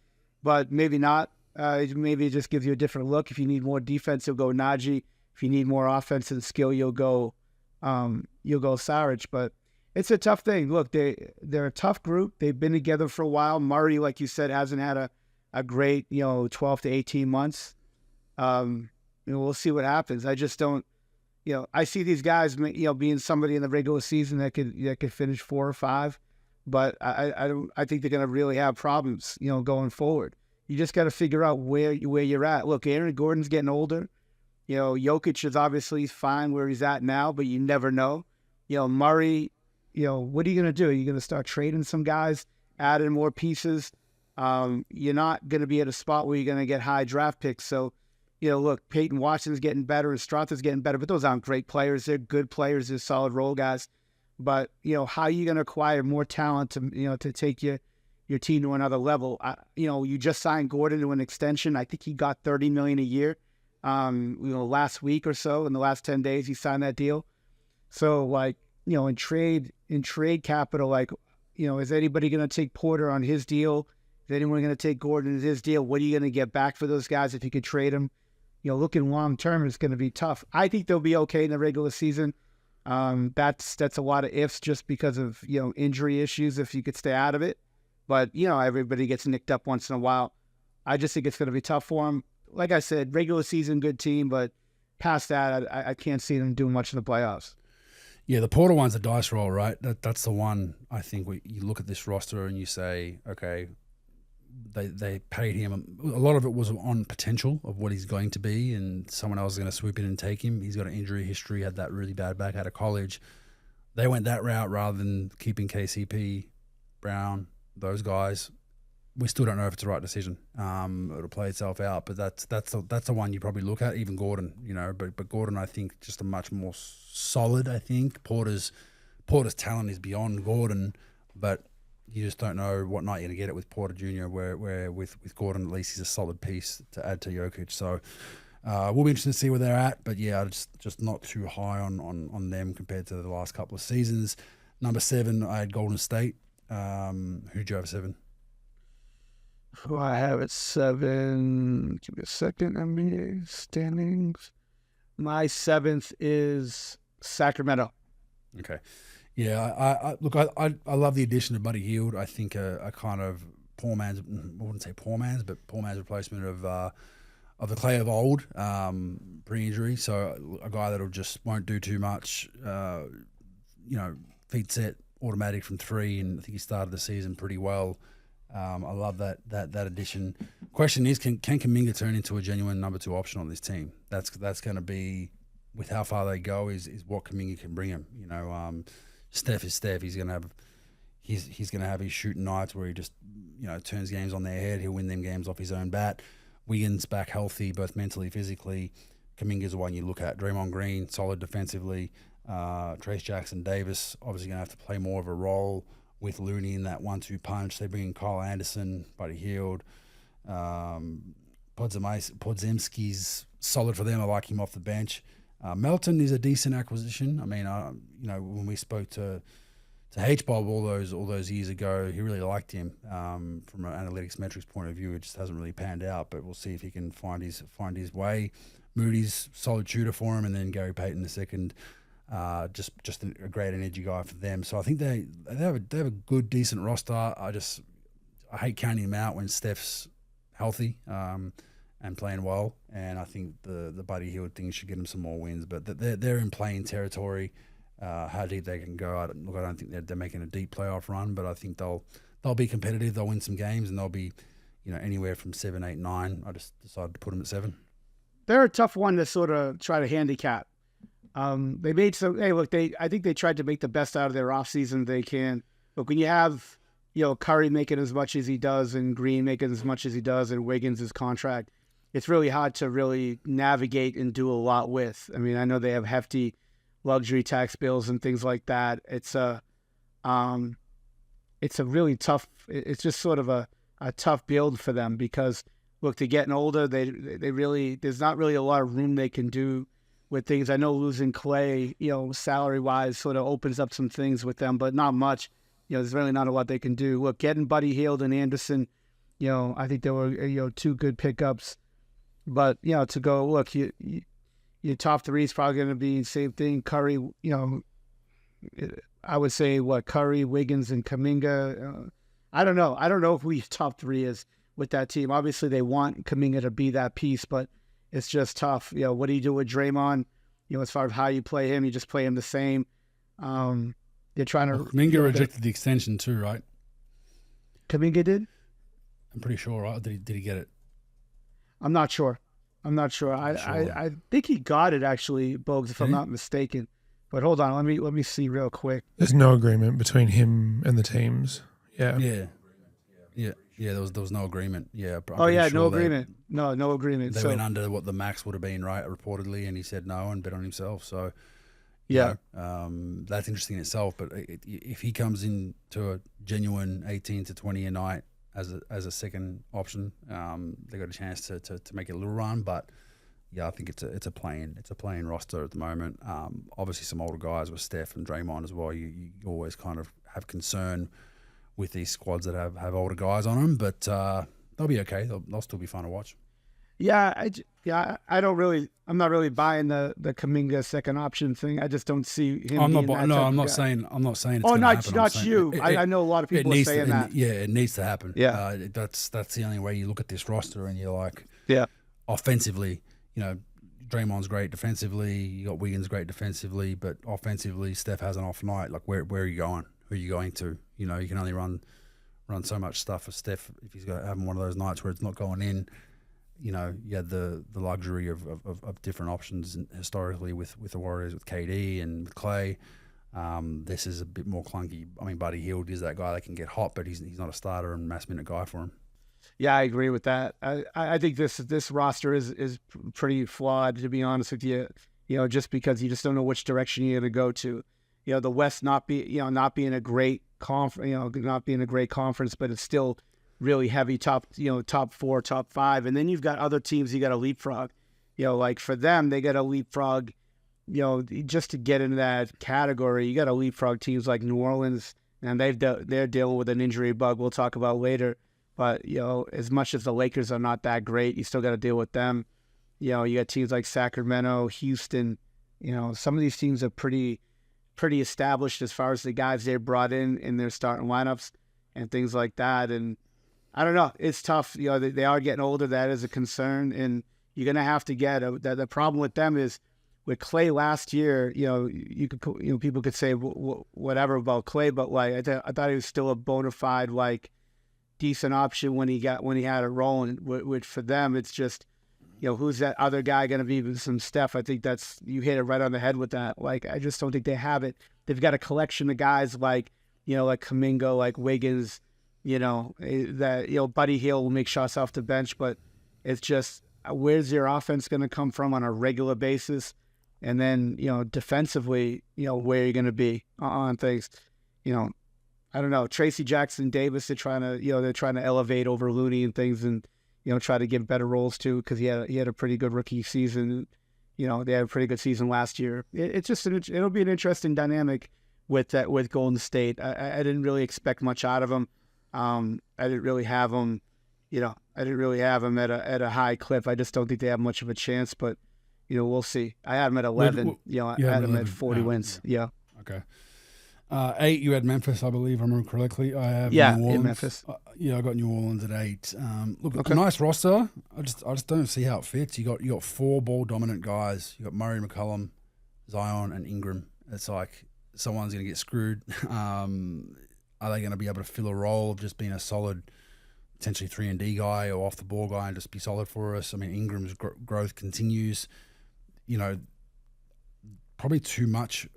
but maybe not. Maybe it just gives you a different look. If you need more defense, you'll go Naji. If you need more offensive skill, you'll go Saric. But it's a tough thing. Look, they're a tough group. They've been together for a while. Murray, like you said, hasn't had a great 12 to 18 months. We'll see what happens. I just don't. I see these guys, being somebody in the regular season that could finish 4 or 5, but I think they're going to really have problems, going forward. You just got to figure out where you're at. Look, Aaron Gordon's getting older. Jokic is obviously fine where he's at now, but you never know. Murray, what are you going to do? Are you going to start trading some guys, adding more pieces? You're not going to be at a spot where you're going to get high draft picks. So, look, Peyton Watson's getting better and Strother's getting better, but those aren't great players. They're good players. They're solid role guys. But, how are you going to acquire more talent to take your team to another level? You just signed Gordon to an extension. I think he got $30 million a year. Last week or so, in the last 10 days, he signed that deal. So, in trade capital, is anybody going to take Porter on his deal? Is anyone going to take Gordon on his deal? What are you going to get back for those guys if you could trade them? Looking long term is going to be tough. I think they'll be okay in the regular season. That's a lot of ifs just because of, injury issues if you could stay out of it. But, everybody gets nicked up once in a while. I just think it's going to be tough for them. Like I said, regular season, good team, but past that, I can't see them doing much in the playoffs. Yeah, the Porter one's a dice roll, right? That's the one I think you look at this roster and you say, okay, they paid him. A lot of it was on potential of what he's going to be, and someone else is going to swoop in and take him. He's got an injury history, had that really bad back out of college. They went that route rather than keeping KCP, Brown, those guys. We still don't know if it's the right decision. It'll play itself out, but that's the one you probably look at. Even Gordon, but Gordon, I think, just a much more solid. I think Porter's talent is beyond Gordon, but you just don't know what night you're going to get it with Porter Jr., where with Gordon, at least he's a solid piece to add to Jokic. So we'll be interested to see where they're at. But, yeah, just not too high on them compared to the last couple of seasons. Number 7, I had Golden State. Who'd you have 7? I have it 7. Give me a second. NBA standings. My 7th is Sacramento. Okay. Yeah, I love the addition of Buddy Hield. I think a kind of poor man's, I wouldn't say poor man's, but poor man's replacement of the Clay of old, pre-injury. So a guy that'll just won't do too much, feet set, automatic from 3, and I think he started the season pretty well. I love that addition. Question is, can Kuminga turn into a genuine number 2 option on this team? That's going to be, with how far they go, is what Kuminga can bring him. Steph is Steph. He's gonna have his shooting nights where he just turns games on their head. He'll win them games off his own bat. Wiggins back healthy, both mentally, physically. Kuminga's the one you look at. Draymond Green, solid defensively. Trace Jackson Davis obviously gonna have to play more of a role with Looney in that 1-2 punch. They bring in Kyle Anderson, Buddy Hield. Podziemski's solid for them. I like him off the bench. Melton is a decent acquisition. I mean, when we spoke to H-Bob all those years ago, he really liked him. From an analytics metrics point of view, it just hasn't really panned out. But we'll see if he can find his way. Moody's solid shooter for him, and then Gary Payton II, just a great energy guy for them. So I think they have a good, decent roster. I hate counting them out when Steph's healthy. And playing well, and I think the Buddy Hield thing should get them some more wins. But they're in playing territory. How deep they can go, I don't think they're making a deep playoff run, but I think they'll be competitive. They'll win some games, and they'll be anywhere from 7, 8, 9. I just decided to put them at 7. They're a tough one to sort of try to handicap. They made some. Hey, look, I think they tried to make the best out of their offseason they can. Look, when you have Curry making as much as he does, and Green making as much as he does, and Wiggins' contract, it's really hard to really navigate and do a lot with. I mean, I know they have hefty luxury tax bills and things like that. It's a really tough. It's just sort of a tough build for them because look, they're getting older. They really, there's not really a lot of room they can do with things. I know losing Clay, salary wise, sort of opens up some things with them, but not much. There's really not a lot they can do. Look, getting Buddy Hield and Anderson, I think they were 2 good pickups. But, to go, look, your top 3 is probably going to be the same thing. Curry, I would say, Curry, Wiggins, and Kuminga. I don't know. I don't know who your top 3 is with that team. Obviously, they want Kuminga to be that piece, but it's just tough. What do you do with Draymond? As far as how you play him, you just play him the same. They're trying to... Kuminga rejected the extension too, right? Kuminga did? I'm pretty sure, right? Did he get it? I'm not sure. I think he got it actually, Bogues, if I'm not mistaken. But hold on, let me see real quick. There's no agreement between him and the teams. Yeah. There was no agreement. Yeah. No agreement. No agreement. They went under what the max would have been, right? Reportedly, and he said no and bet on himself. So that's interesting in itself. But if he comes into a genuine 18 to 20 a night as a second option, they got a chance to make it a little run. But yeah, I think it's a playing roster at the moment. Obviously, some older guys with Steph and Draymond as well. You always kind of have concern with these squads that have older guys on them, but they'll be okay. They'll still be fun to watch. I don't really. I'm not really buying the Kuminga second option thing. I just don't see him. I'm not. Being that No, type I'm of not guy. saying. I'm not saying it's Oh, going to not happen. I'm not saying you. I know a lot of people are saying that. Yeah, it needs to happen. Yeah. That's the only way you look at this roster, and you're like, Yeah. offensively, Draymond's great defensively. You got Wiggins great defensively, but offensively, Steph has an off night. Like, where are you going? Who are you going to? You can only run so much stuff for Steph if he's got having one of those nights where it's not going in. You had the luxury of different options historically with the Warriors, with KD and with Clay. This is a bit more clunky. I mean, Buddy Hield is that guy that can get hot, but he's not a starter and mass minute guy for him. Yeah, I agree with that. I think this roster is pretty flawed, to be honest with you. Just because you just don't know which direction you're going to go to. The West not being a great not being a great conference, but it's still really heavy top 4, top 5, and then you've got other teams you got to leapfrog. Like for them, they got to leapfrog. Just to get into that category, you got to leapfrog teams like New Orleans, and they're dealing with an injury bug we'll talk about later. But, as much as the Lakers are not that great, you still got to deal with them. You got teams like Sacramento, Houston. Some of these teams are pretty established as far as the guys they brought in their starting lineups and things like that. And I don't know. It's tough. They are getting older. That is a concern. And you're going to have to get the problem with them is with Clay last year, you could, people could say whatever about Clay, but like, I thought he was still a bona fide, like, decent option when he had a role, and which for them it's just who's that other guy going to be with some Steph. I think you hit it right on the head with that. Like, I just don't think they have it. They've got a collection of guys like like Kuminga, like Wiggins, that Buddy Hield will make shots off the bench, but it's just where's your offense going to come from on a regular basis, and then defensively where you're going to be on things. I don't know. Tracy Jackson Davis, they're trying to elevate over Looney and things, and try to give better roles to, because he had a pretty good rookie season. They had a pretty good season last year. It'll be an interesting dynamic with Golden State. I didn't really expect much out of them. I didn't really have them. I didn't really have them at a high clip. I just don't think they have much of a chance. But we'll see. I had them at 11. I had them at 40 wins. Yeah. Okay. 8, you had Memphis, I believe, I remember correctly. I have New Orleans. In Memphis. I got New Orleans at 8. Look, okay. A nice roster. I just don't see how it fits. You got 4 ball dominant guys. You got Murray, McCollum, Zion, and Ingram. It's like someone's going to get screwed. Are they going to be able to fill a role of just being a solid, potentially 3-and-D guy or off the ball guy and just be solid for us? I mean, Ingram's growth continues. Probably too much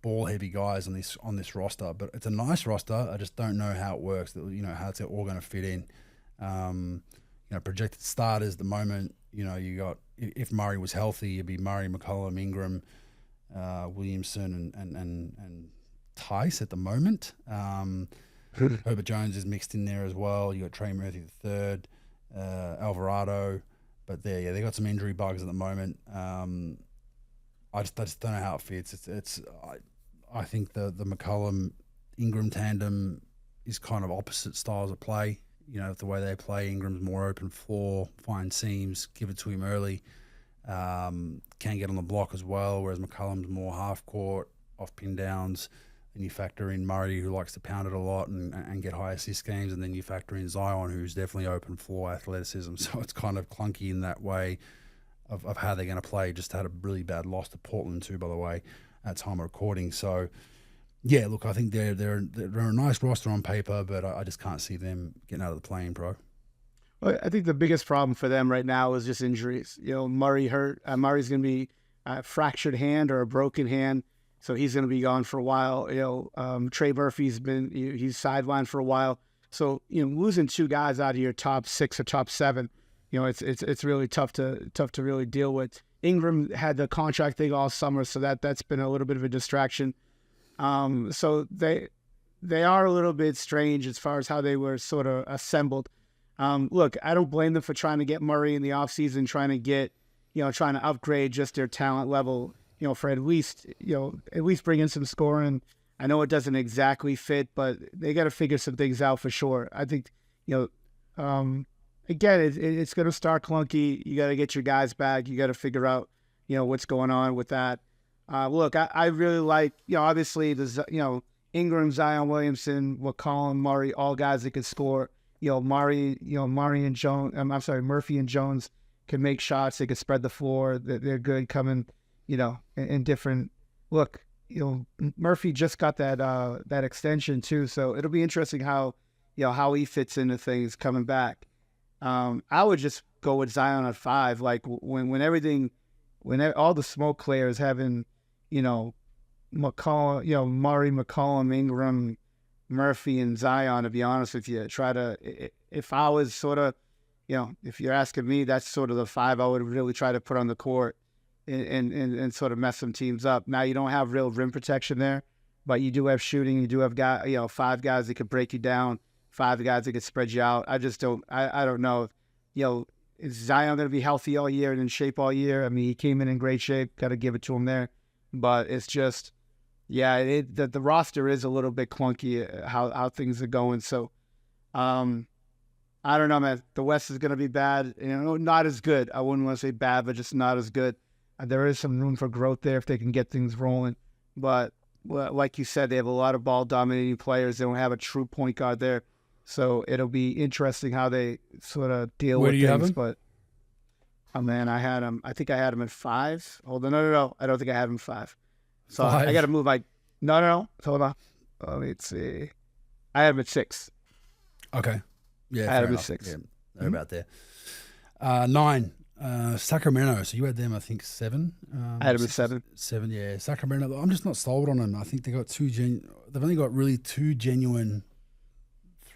ball heavy guys on this roster, but it's a nice roster. I just don't know how it works. How it's all going to fit in. Projected starters at the moment. You got, if Murray was healthy, it'd be Murray, McCollum, Ingram, Williamson, and Tice at the moment. Herbert Jones is mixed in there as well. You got Trey Murphy III, Alvarado, but they got some injury bugs at the moment. I just don't know how it fits. I think the McCollum Ingram tandem is kind of opposite styles of play. The way they play, Ingram's more open floor, find seams, give it to him early, can get on the block as well, whereas McCollum's more half court, off pin downs. Then you factor in Murray, who likes to pound it a lot and get high assist games, and then you factor in Zion, who's definitely open floor athleticism. So it's kind of clunky in that way of how they're going to play. Just had a really bad loss to Portland too, by the way, at time of recording. So, yeah, look, I think they're a nice roster on paper, but I just can't see them getting out of the play-in, bro. Well, I think the biggest problem for them right now is just injuries. Murray hurt. Murray's going to be a fractured hand or a broken hand, so he's going to be gone for a while. Trey Murphy's he's sidelined for a while. So losing 2 guys out of your top 6 or top 7. It's really tough to really deal with. Ingram had the contract thing all summer, so that's been a little bit of a distraction. So they are a little bit strange as far as how they were sort of assembled. Look, I don't blame them for trying to get Murray in the offseason, trying to upgrade just their talent level, for at least bring in some scoring. I know it doesn't exactly fit, but they got to figure some things out for sure. I think, again, it's going to start clunky. You got to get your guys back. You got to figure out, what's going on with that. Look, I really like, obviously, Ingram, Zion Williamson, McCollum, Murray, all guys that can score. Murray and Jones, Murphy and Jones can make shots. They can spread the floor. They're good coming, in different. Look, Murphy just got that extension too, so it'll be interesting how he fits into things coming back. I would just go with Zion at 5. Like when all the smoke clears having, McCollum, Murray, McCollum, Ingram, Murphy, and Zion. To be honest with you, if I was sort of, if you're asking me, that's sort of the 5 I would really try to put on the court and sort of mess some teams up. Now you don't have real rim protection there, but you do have shooting. You do have 5 guys that could break you down, 5 guys that could spread you out. I don't know. Is Zion going to be healthy all year and in shape all year? I mean, he came in great shape. Got to give it to him there. But it's just, the roster is a little bit clunky how things are going. So, I don't know, man. The West is going to be bad. Not as good. I wouldn't want to say bad, but just not as good. There is some room for growth there if they can get things rolling. But like you said, they have a lot of ball-dominating players. They don't have a true point guard there. So it'll be interesting how they sort of deal with things. Where do you have him? But, man, I think I had him at 5. Hold on. No. I don't think I have him 5. So 5. I got to move No. Hold on. Let's see. I had him at 6. Okay. Yeah, I had him at 6. Yeah, they're about there. 9. Sacramento. So you had them, I think, 7. I had them at 7. 7, yeah. Sacramento. I'm just not sold on them. I think they got they've only got really 2 genuine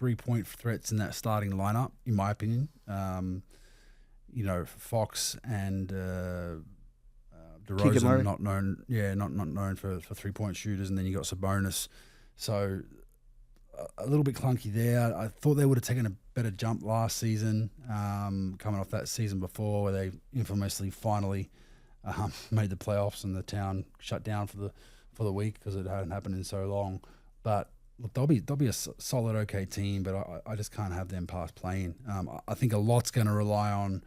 3-point threats in that starting lineup, in my opinion. Fox and DeRozan not known for 3-point shooters, and then you got Sabonis. So a little bit clunky there. I thought they would have taken a better jump last season, coming off that season before where they infamously finally made the playoffs and the town shut down for the week because it hadn't happened in so long. But look, they'll be a solid, okay team, but I just can't have them past playing. I think a lot's going to rely on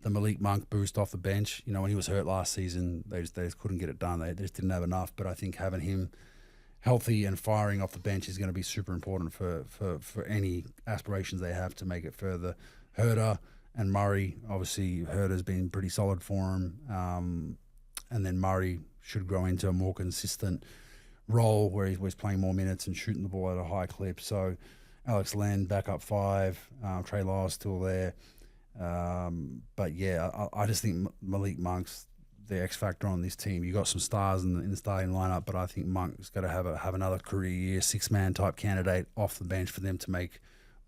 the Malik Monk boost off the bench. When he was hurt last season, they just couldn't get it done. They just didn't have enough. But I think having him healthy and firing off the bench is going to be super important for any aspirations they have to make it further. Herter and Murray, obviously Herter's been pretty solid for him, and then Murray should grow into a more consistent role where he's playing more minutes and shooting the ball at a high clip. So Alex Len back up 5, Trey Lyles still there. But yeah, I just think Malik Monk's the X factor on this team. You got some stars in the starting lineup, but I think Monk's got to have another career year 6-man type candidate off the bench for them to make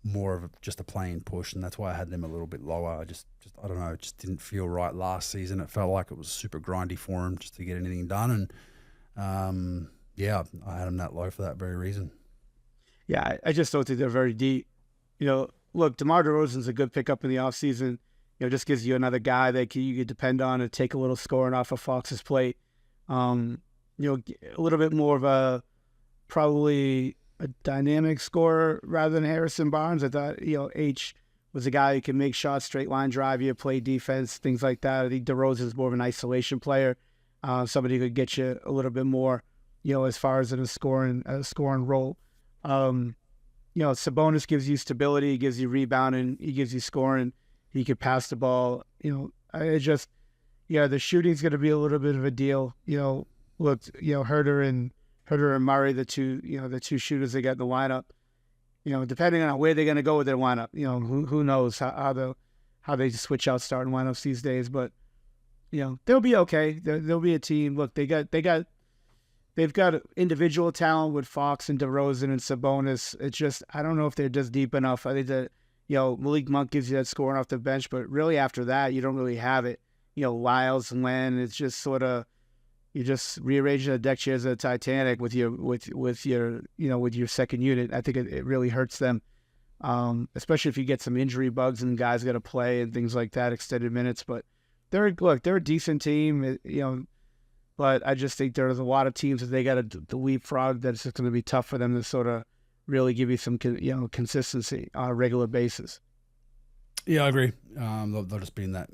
more of just a playing push, and that's why I had them a little bit lower. I don't know, it just didn't feel right last season. It felt like it was super grindy for him just to get anything done, and I had them that low for that very reason. Yeah, I just don't think they're very deep. Look, DeMar DeRozan's a good pickup in the offseason. Just gives you another guy that you could depend on and take a little scoring off of Fox's plate. A little bit more of probably a dynamic scorer rather than Harrison Barnes. I thought, H was a guy who can make shots, straight line drive you, play defense, things like that. I think DeRozan's more of an isolation player, somebody who could get you a little bit more, as far as in a scoring role. Sabonis gives you stability, he gives you rebounding, he gives you scoring. He could pass the ball. The shooting's going to be a little bit of a deal. Look, Herter and Murray, the two shooters they got in the lineup. Depending on where they're going to go with their lineup. Who knows how they switch out starting lineups these days. But they'll be okay. They'll be a team. Look, they've got individual talent with Fox and DeRozan and Sabonis. It's just I don't know if they're just deep enough. I think that. Malik Monk gives you that scoring off the bench, but really after that, you don't really have it. Lyles and Len, it's just sort of, you just rearrange the deck chairs of the Titanic with your second unit. I think it really hurts them, especially if you get some injury bugs and guys got to play and things like that, extended minutes. But they're a decent team, but I just think there's a lot of teams that they got to leapfrog that's just going to be tough for them to sort of really give you some consistency on a regular basis. Yeah, I agree. They'll just be in that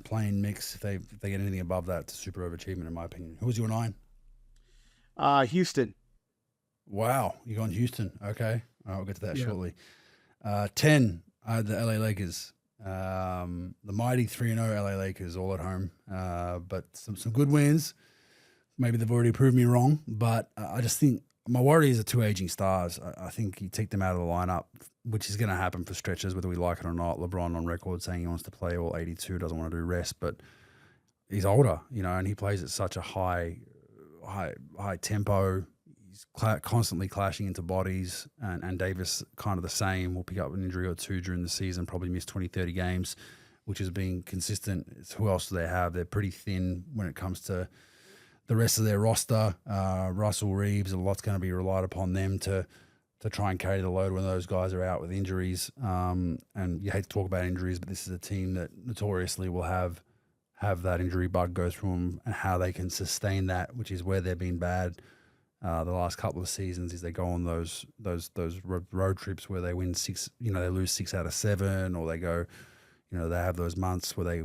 playing mix. If they get anything above that, it's a super overachievement in my opinion. Who was your 9? Houston. Wow, you gone Houston. Okay, I'll get to that Yeah. shortly. 10, the LA Lakers. The mighty 3-0 LA Lakers all at home. But some good wins. Maybe they've already proved me wrong, but I just think my worries are 2 aging stars. I think you take them out of the lineup, which is going to happen for stretches, whether we like it or not. LeBron on record saying he wants to play all 82, doesn't want to do rest, but he's older, and he plays at such a high tempo. He's constantly clashing into bodies, and Davis kind of the same. Will pick up an injury or two during the season, probably miss 20, 30 games, which has been consistent. It's who else do they have? They're pretty thin when it comes to the rest of their roster. Russell Reeves, a lot's going to be relied upon them to try and carry the load when those guys are out with injuries. And you hate to talk about injuries, but this is a team that notoriously will have that injury bug go through them, and how they can sustain that, which is where they've been bad the last couple of seasons, is they go on those road trips where they win 6, they lose 6 out of 7, or they go, they have those months where they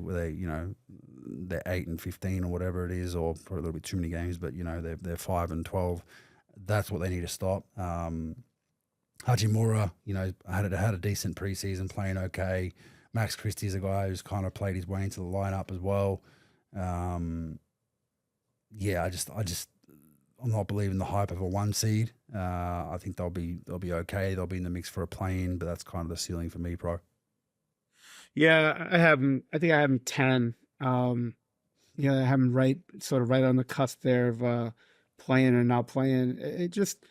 they're 8-15 or whatever it is, or probably a little bit too many games, but they're 5-12. That's what they need to stop. Hachimura, had a decent preseason, playing okay. Max Christie's a guy who's kind of played his way into the lineup as well. I'm not believing the hype of a 1 seed. I think they'll be okay. They'll be in the mix for a play-in, but that's kind of the ceiling for me, Pro. Yeah, I think I have them 10. I have them sort of right on the cusp there of playing or not playing. It just,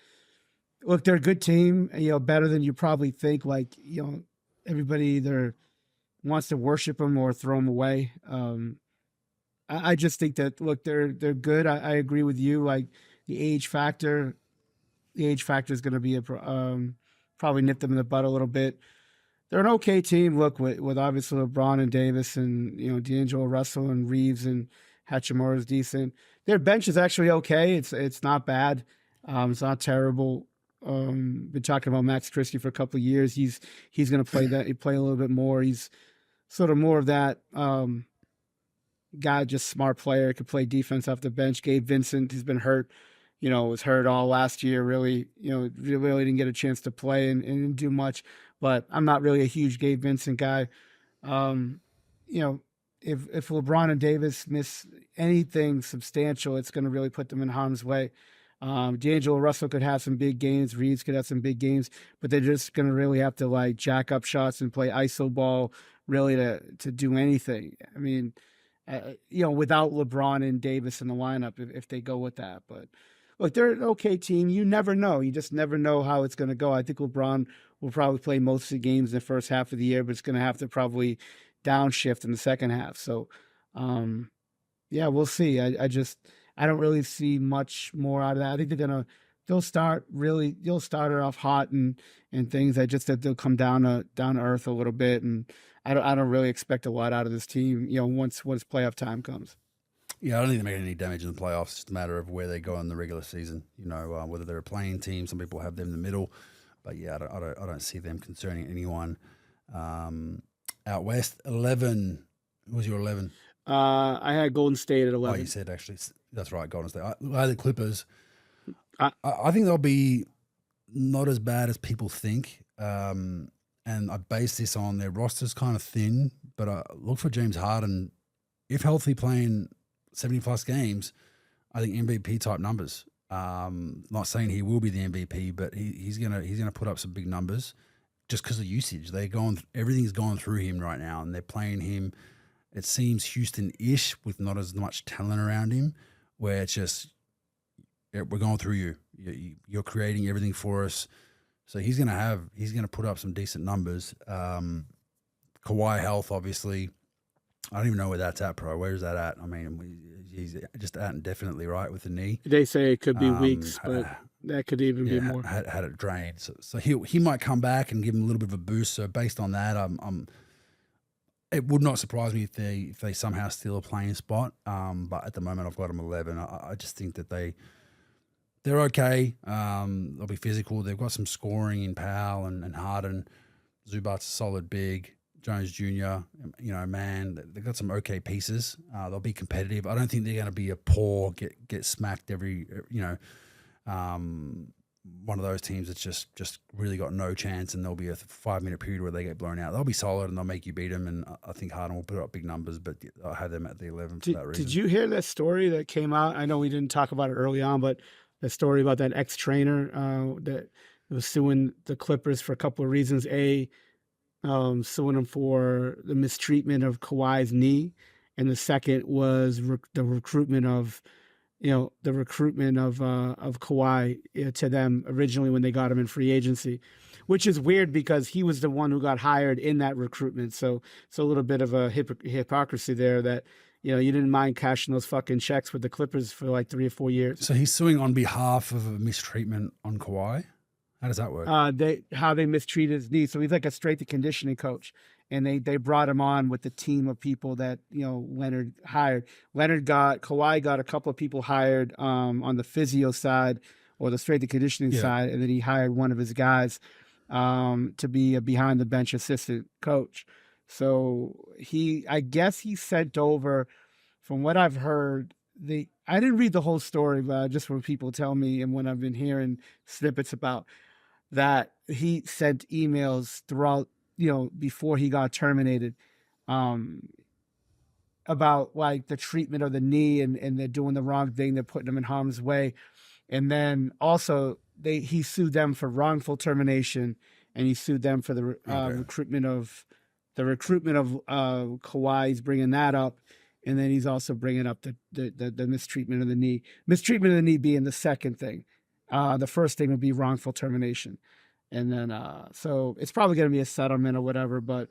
look, they're a good team, better than you probably think. Like, everybody either wants to worship them or throw them away. I just think that, look, they're good. I agree with you. Like, the age factor is going to be probably nip them in the butt a little bit. They're an okay team. Look, with obviously LeBron and Davis and D'Angelo Russell and Reeves and Hachimura is decent. Their bench is actually okay. It's not bad. It's not terrible. Been talking about Max Christie for a couple of years. He's going to play that. He play a little bit more. He's sort of more of that guy, just smart player. Could play defense off the bench. Gabe Vincent, he's been hurt. Was hurt all last year. Really, really didn't get a chance to play and didn't do much. But I'm not really a huge Gabe Vincent guy. If LeBron and Davis miss anything substantial, it's going to really put them in harm's way. D'Angelo Russell could have some big games. Reeves could have some big games, but they're just going to really have to jack up shots and play iso ball really to do anything. I mean, without LeBron and Davis in the lineup, if they go with that. But look, they're an okay team. You never know. You just never know how it's going to go. I think LeBron will probably play most of the games in the first half of the year, but it's going to have to probably downshift in the second half. So, we'll see. I don't really see much more out of that. I think they'll start it off hot and things. I just that they'll come down to earth a little bit, and I don't really expect a lot out of this team. Once playoff time comes. Yeah, I don't think they're making any damage in the playoffs. It's just a matter of where they go in the regular season. Whether they're a playing team. Some people have them in the middle, but yeah, I don't see them concerning anyone. Out west, 11. Who was your 11? I had Golden State at 11. Oh, you said actually. That's right, Golden State. I had the Clippers. I think they'll be not as bad as people think. And I base this on their roster's kind of thin, but I look for James Harden, if healthy, playing 70-plus games, I think MVP type numbers. Not saying he will be the MVP, but he's gonna put up some big numbers just because of usage. Everything's going through him right now, and they're playing him. It seems Houston-ish with not as much talent around him, where it's just we're going through you. You're creating everything for us. So he's gonna put up some decent numbers. Kawhi health, obviously. I don't even know where that's at, Pro. Where is that at? I mean, he's just out indefinitely, right, with the knee. They say it could be weeks, but that could even be more. Had it drained, so he might come back and give him a little bit of a boost. So based on that, it would not surprise me if they somehow steal a playing spot. But at the moment, I've got them 11. I just think that they're okay. They'll be physical. They've got some scoring in Powell and Harden. Zubac's a solid big. Jones Jr., man, they've got some okay pieces. They'll be competitive. I don't think they're going to be a poor, get smacked every, one of those teams that's just really got no chance, and there'll be a 5-minute period where they get blown out. They'll be solid and they'll make you beat them, and I think Harden will put up big numbers, but I'll have them at the 11 for that reason. Did you hear that story that came out? I know we didn't talk about it early on, but the story about that ex-trainer that was suing the Clippers for a couple of reasons. Suing them for the mistreatment of Kawhi's knee, and the second was the recruitment of Kawhi to them originally when they got him in free agency, which is weird because he was the one who got hired in that recruitment. So it's a little bit of a hypocrisy there that, you didn't mind cashing those fucking checks with the Clippers for like 3 or 4 years. So he's suing on behalf of a mistreatment on Kawhi? How does that work? How they mistreated his knee. So he's like a strength and conditioning coach. And they brought him on with the team of people that, Leonard hired. Kawhi got a couple of people hired on the physio side or the strength and conditioning side. And then he hired one of his guys to be a behind the bench assistant coach. So I guess he sent over, from what I've heard, I didn't read the whole story, but just what people tell me and when I've been hearing snippets about that, he sent emails throughout, before he got terminated, about like the treatment of the knee and they're doing the wrong thing. They're putting him in harm's way. And then also he sued them for wrongful termination, and he sued them for the recruitment of Kawhi. He's bringing that up. And then he's also bringing up the mistreatment of the knee. Mistreatment of the knee being the second thing. The first thing would be wrongful termination. And then, so it's probably going to be a settlement or whatever. But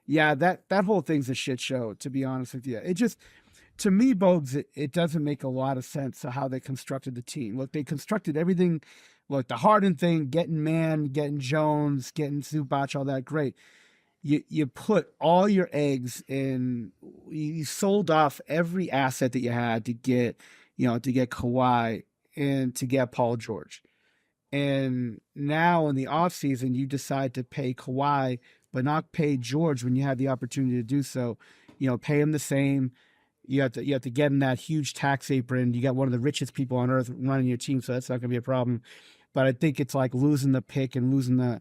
yeah, that whole thing's a shit show, to be honest with you. It just, to me, Bogues, it doesn't make a lot of sense of how they constructed the team. Look, they constructed everything. Look, the Harden thing, getting Man, getting Jones, getting Zubac, all that, great. You put all your eggs in, you sold off every asset that you had to get Kawhi and to get Paul George. And now in the offseason, you decide to pay Kawhi, but not pay George when you had the opportunity to do so. Pay him the same. You have to get in that huge tax apron. You got one of the richest people on earth running your team, so that's not going to be a problem. But I think it's like losing the pick and losing the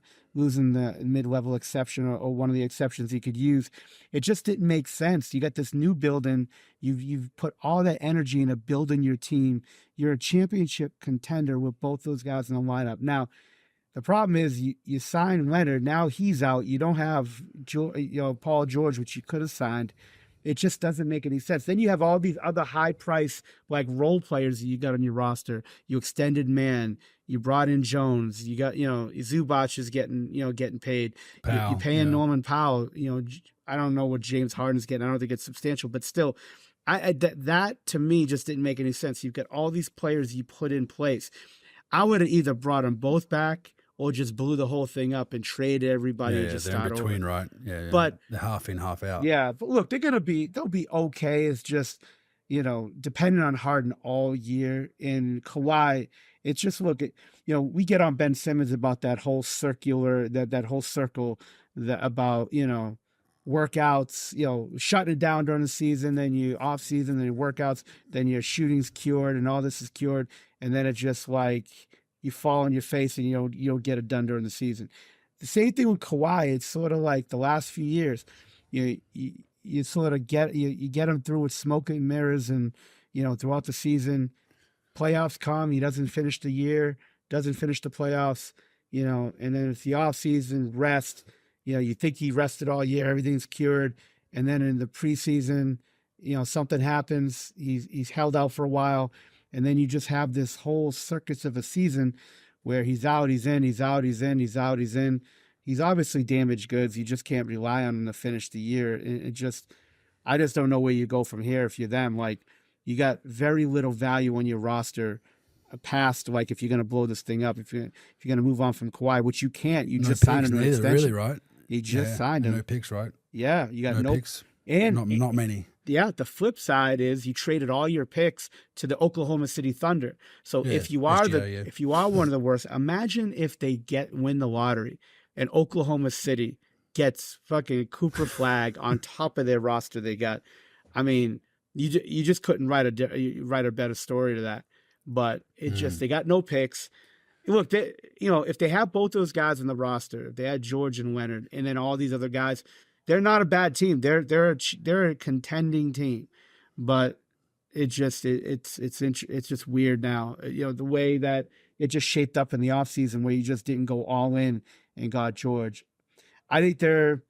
mid-level exception or one of the exceptions you could use. It just didn't make sense. You got this new building. You've put all that energy into building your team. You're a championship contender with both those guys in the lineup. Now, the problem is you sign Leonard. Now he's out. You don't have Paul George, which you could have signed. It just doesn't make any sense. Then you have all these other high price like role players that you got on your roster. You extended Man. You brought in Jones. You got Zubac is getting paid. You're paying Norman Powell. I don't know what James Harden's getting. I don't think it's substantial, but still, that to me just didn't make any sense. You've got all these players you put in place. I would have either brought them both back or just blew the whole thing up and traded everybody and just start in between, over. Right? Yeah. But the half in, half out. Yeah, but look, they'll be okay. It's just, depending on Harden all year. In Kawhi, it's just we get on Ben Simmons about that whole circle about, workouts, shutting it down during the season, then you off season, then your workouts, then your shooting's cured and all this is cured. And then it's just like you fall on your face and you don't get it done during the season. The same thing with Kawhi. It's sort of like the last few years, you sort of get him through with smoke and mirrors and, throughout the season. Playoffs come, he doesn't finish the year, doesn't finish the playoffs, and then it's the off season rest. You think he rested all year, everything's cured. And then in the preseason, something happens. He's held out for a while. And then you just have this whole circus of a season where he's out, he's in, he's out, he's in, he's out, he's in. He's obviously damaged goods. You just can't rely on him to finish the year. I just don't know where you go from here if you're them. Like, you got very little value on your roster past, like, if you're going to blow this thing up, if you're going to move on from Kawhi, which you can't. You just signed him to an extension. Really, right? You just signed him. No picks, right? Yeah, you got no picks. And not many. Yeah, the flip side is you traded all your picks to the Oklahoma City Thunder. So if you are one of the worst, imagine if they win the lottery and Oklahoma City gets fucking Cooper Flag on top of their roster they got. I mean, you just couldn't write a better story to that. But it just, they got no picks. Look, if they have both those guys in the roster, if they had George and Leonard, and then all these other guys, they're not a bad team. They're a contending team, but it's just weird now. The way that it just shaped up in the offseason where you just didn't go all in and got George. I think they're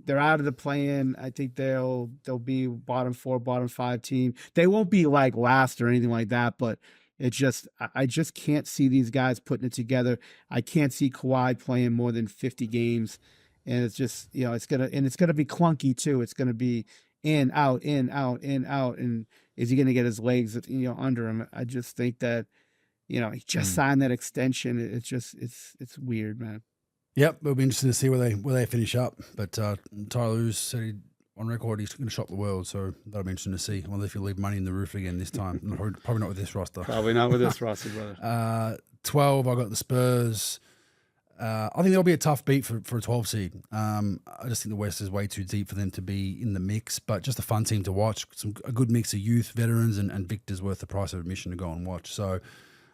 out of the play-in. I think they'll be bottom 4, bottom 5 team. They won't be like last or anything like that, but I just can't see these guys putting it together. I can't see Kawhi playing more than 50 games. And it's just, it's gonna be clunky too. It's gonna be in, out, in, out, in, out. And is he gonna get his legs, under him? I just think that, he just signed that extension. It's weird, man. Yep, it'll be interesting to see where they finish up. But Tyler Lue said on record he's going to shop the world, so that'll be interesting to see. I wonder if he'll leave money in the roof again this time. Probably not with this roster. Probably not with this roster, brother. 12, I got the Spurs. I think there'll be a tough beat for a 12 seed. I just think the West is way too deep for them to be in the mix, but just a fun team to watch. A good mix of youth, veterans, and Victor's worth the price of admission to go and watch. So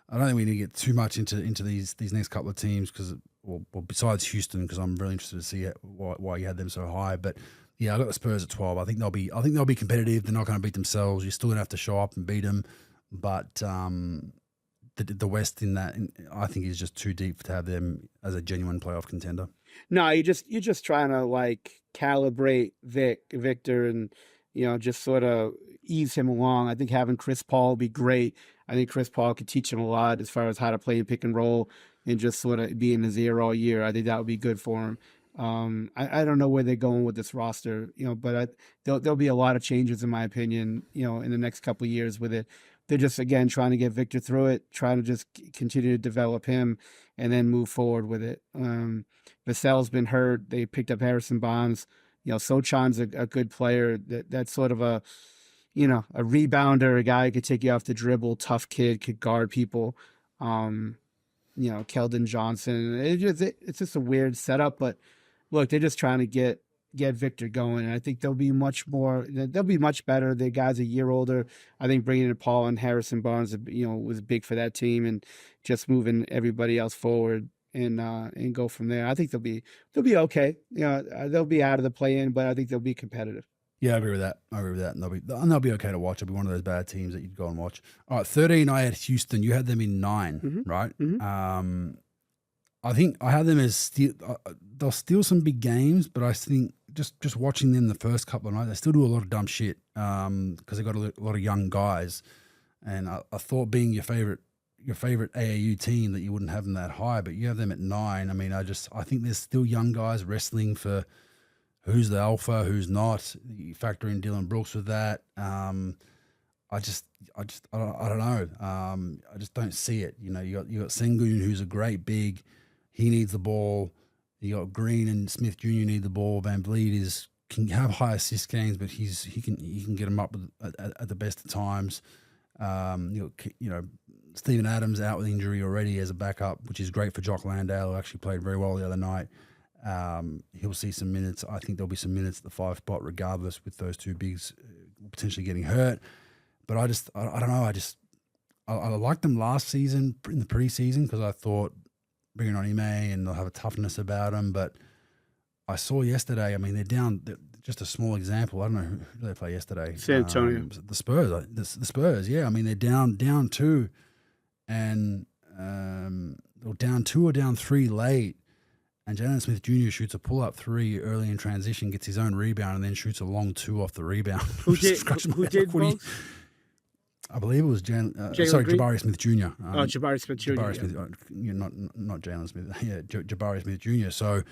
I don't think we need to get too much into these next couple of teams because, well, besides Houston, because I'm really interested to see why you had them so high. But yeah, I got the Spurs at 12. I think they'll be competitive. They're not going to beat themselves. You're still going to have to show up and beat them. But the West I think is just too deep to have them as a genuine playoff contender. No, you're just trying to like calibrate Victor and just sort of ease him along. I think having Chris Paul would be great. I think Chris Paul could teach him a lot as far as how to play and pick and roll and just sort of be in his ear all year. I think that would be good for him. I don't know where they're going with this roster, but there'll be a lot of changes in my opinion, in the next couple of years with it. They're just, again, trying to get Victor through it, trying to just continue to develop him and then move forward with it. Vassell's been hurt. They picked up Harrison Barnes. Sochan's a good player. That's sort of a rebounder, a guy who could take you off the dribble, tough kid, could guard people. Keldon Johnson. It's just a weird setup, but look, they're just trying to get Victor going. And I think they'll be much better. The guy's a year older. I think bringing in Paul and Harrison Barnes, was big for that team and just moving everybody else forward and go from there. I think they'll be okay. They'll be out of the play-in, but I think they'll be competitive. Yeah, I agree with that. And they'll be okay to watch. It'll be one of those bad teams that you'd go and watch. All right, 13, I had Houston. You had them in 9, right? Mm-hmm. I think I had them as they'll steal some big games, but I think just watching them the first couple of nights, they still do a lot of dumb shit because they got a lot of young guys. And I thought being your favorite AAU team that you wouldn't have them that high, but you have them at 9. I mean, I think there's still young guys wrestling for who's the alpha, who's not. You factor in Dylan Brooks with that. I don't know. I just don't see it. You got Sengun, who's a great big. He needs the ball. You got Green and Smith Jr. need the ball. Van Vliet can have high assist games, but he can get them up at the best of times. Steven Adams out with injury already as a backup, which is great for Jock Landale, who actually played very well the other night. He'll see some minutes. I think there'll be some minutes at the 5 spot regardless with those two bigs potentially getting hurt. But I don't know. I liked them last season in the preseason because I thought bringing on Ime and they'll have a toughness about them. But I saw yesterday, I mean, they're down, just a small example. I don't know who they play yesterday. San Antonio. The Spurs. The Spurs, yeah. I mean, they're down 2 and they're down 2 or down 3 late. And Jalen Smith Jr. shoots a pull-up 3 early in transition, gets his own rebound, and then shoots a long 2 off the rebound. Who did both? I believe it was Jabari Smith Jr. Jabari Smith Jr. Jabari Smith, not Jalen Smith. Yeah, Jabari Smith Jr. So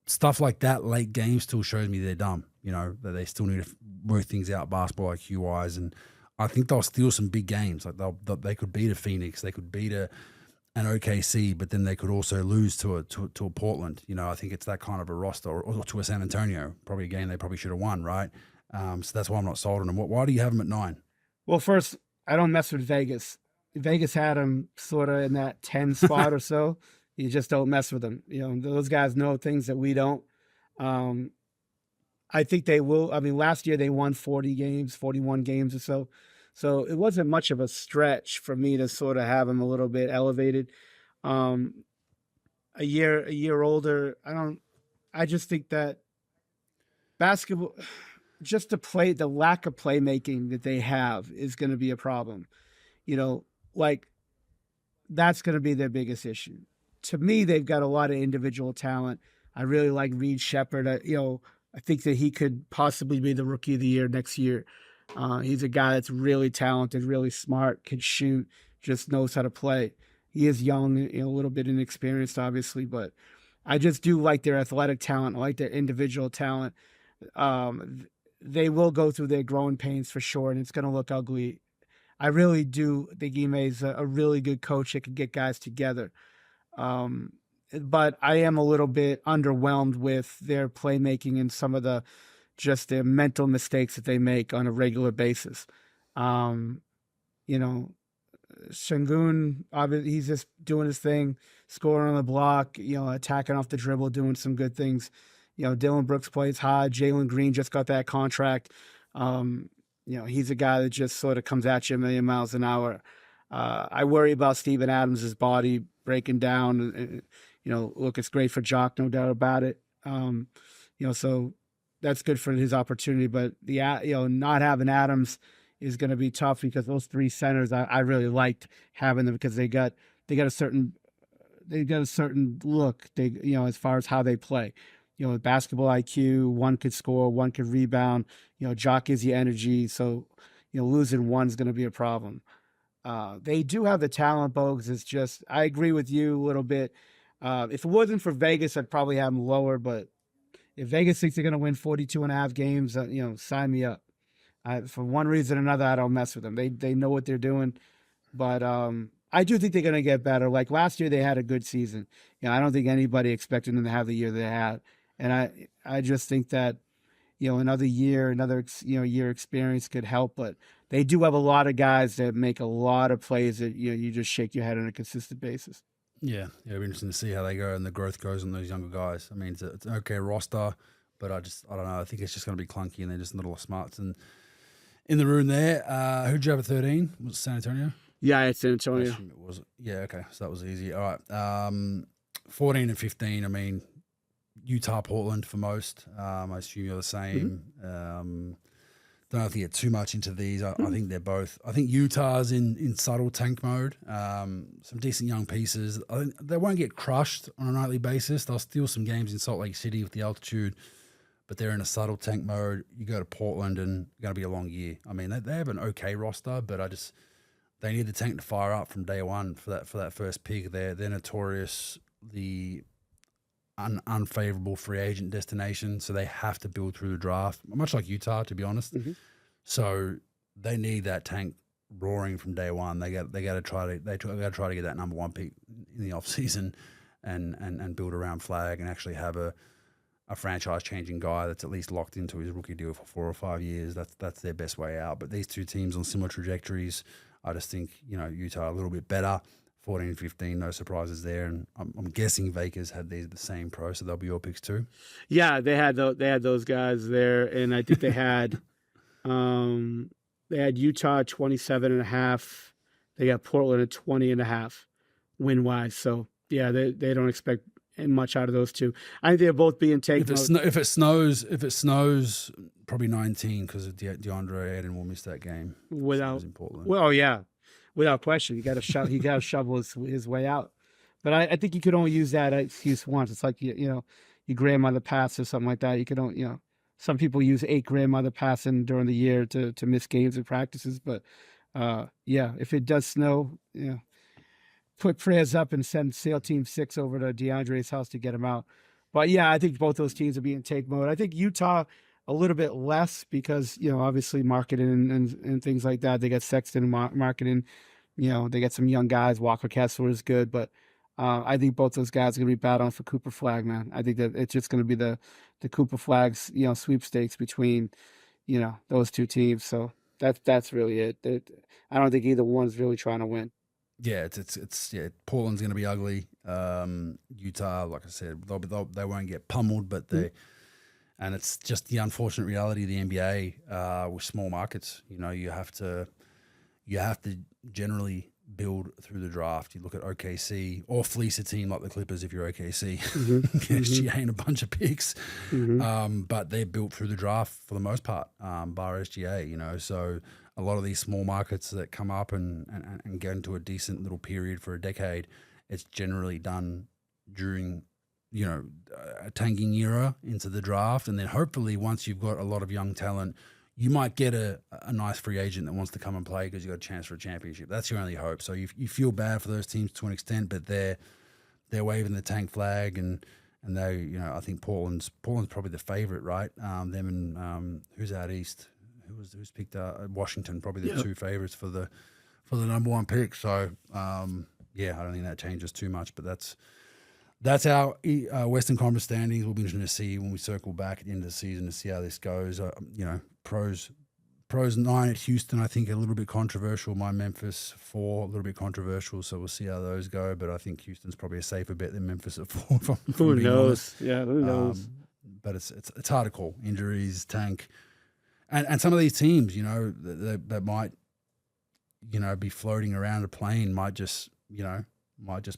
stuff like that late game still shows me they're dumb. That they still need to work things out basketball IQ-wise. And I think they'll steal some big games. Like they could beat a Phoenix. They could beat an OKC, but then they could also lose to a Portland. I think it's that kind of a roster, or to a San Antonio, probably a game they probably should have won, right? So that's why I'm not sold on them. Why do you have them at 9? Well, first, I don't mess with Vegas. Vegas had them sort of in that 10 spot or so. You just don't mess with them. Those guys know things that we don't. I think they will. I mean, last year they won 40 games, 41 games or so. So it wasn't much of a stretch for me to sort of have them a little bit elevated. Um, a year older, I just think that basketball, just the lack of playmaking that they have is going to be a problem. You know, like that's going to be their biggest issue. To me, they've got a lot of individual talent. I really like Reed Shepherd. I think that he could possibly be the rookie of the year next year. He's a guy that's really talented, really smart, can shoot, just knows how to play. He is young, a little bit inexperienced, obviously, but I just do like their athletic talent. I like their individual talent. They will go through their growing pains for sure, and it's going to look ugly. I really do think Ime's a really good coach that can get guys together. But I am a little bit underwhelmed with their playmaking and some of their mental mistakes that they make on a regular basis. Sengun, obviously, he's just doing his thing, scoring on the block, attacking off the dribble, doing some good things. Dylan Brooks plays hard. Jalen Green just got that contract. He's a guy that just sort of comes at you a million miles an hour. I worry about Steven Adams' body breaking down. Look, it's great for Jock, no doubt about it. So that's good for his opportunity. But not having Adams is going to be tough because those three centers, I really liked having them because they got a certain look. As far as how they play. Basketball IQ, one could score, one could rebound. Jock gives you energy, so losing one's going to be a problem. They do have the talent, Bogues. It's just I agree with you a little bit. If it wasn't for Vegas, I'd probably have them lower. But if Vegas thinks they're going to win 42.5 games, sign me up. For one reason or another, I don't mess with them. They know what they're doing. But I do think they're going to get better. Like last year, they had a good season. I don't think anybody expected them to have the year they had. And I just think that, another year experience could help. But they do have a lot of guys that make a lot of plays that, you just shake your head on a consistent basis. Yeah, it'll be interesting to see how they go and the growth goes on those younger guys. I mean, it's an okay roster, but I don't know. I think it's just going to be clunky and they're just not a lot of smarts in the room there. Who'd you have at 13? Was it San Antonio? Yeah, it's San Antonio. It was. Yeah, okay. So that was easy. All right. 14 and 15, I mean, Utah, Portland for most. I assume you're the same. Don't know if you get too much into these. I think they're both. I think Utah's in subtle tank mode. Some decent young pieces. I think they won't get crushed on a nightly basis. They'll steal some games in Salt Lake City with the altitude, but they're in a subtle tank mode. You go to Portland and it's going to be a long year. I mean, they have an okay roster, but they need the tank to fire up from day one for that first pick. They're notoriously unfavorable free agent destination, so they have to build through the draft, much like Utah, to be honest. Mm-hmm. So they need that tank roaring from day one. They got to try to get that number one pick in the offseason and build around Flag and actually have a franchise changing guy that's at least locked into his rookie deal for 4 or 5 years. That's their best way out. But these two teams on similar trajectories. I just think Utah a little bit better. 14 and 15, no surprises there. And I'm guessing Vegas had these the same pro, so they'll be your picks too. Yeah, they had those guys there, and I think they had Utah 27.5. They got Portland at 20.5 win wise. So yeah, they don't expect much out of those two. I think they're both being taken. If it snows, probably 19 because of DeAndre Ayton will miss that game. In Portland. Well, yeah. Without question, he got to shovel his way out. But I think you could only use that excuse once. It's like your grandmother passed or something like that. You could only some people use 8 grandmother passing during the year to miss games and practices. But if it does snow, put prayers up and send SEAL Team 6 over to DeAndre's house to get him out. But yeah, I think both those teams will be in take mode. I think Utah a little bit less because obviously marketing and things like that. They got Sexton marketing. They got some young guys. Walker Kessler is good, but I think both those guys are going to be battling for Cooper Flag, man. I think that it's just going to be the Cooper Flags, sweepstakes between, those two teams. So that's really it. I don't think either one's really trying to win. Yeah, it's Portland's going to be ugly. Utah, like I said, they won't get pummeled, but And it's just the unfortunate reality of the NBA with small markets. You know, you have to generally build through the draft. You look at OKC or fleece a team like the Clippers if you're OKC, SGA and a bunch of picks. But they're built through the draft for the most part, bar SGA, you know. So a lot of these small markets that come up and get into a decent little period for a decade, it's generally done during, you know, a tanking era into the draft. And then hopefully once you've got a lot of young talent, you might get a nice free agent that wants to come and play because you got a chance for a championship. That's your only hope. So you feel bad for those teams to an extent, but they're waving the tank flag, and they, you know, I think Portland's probably the favorite, right? Them and who's out east, who's picked Washington, probably the two favorites for the number one pick. So yeah, I don't think that changes too much, but that's our Western Conference standings. We'll be interested to see when we circle back at the end of the season to see how this goes. You know, pros 9 at Houston, I think a little bit controversial. My Memphis 4, a little bit controversial. So we'll see how those go. But I think Houston's probably a safer bet than Memphis at 4. Who knows? Yeah, who knows? But it's hard to call. Injuries, tank, and some of these teams, you know, that might, you know, be floating around a plane might just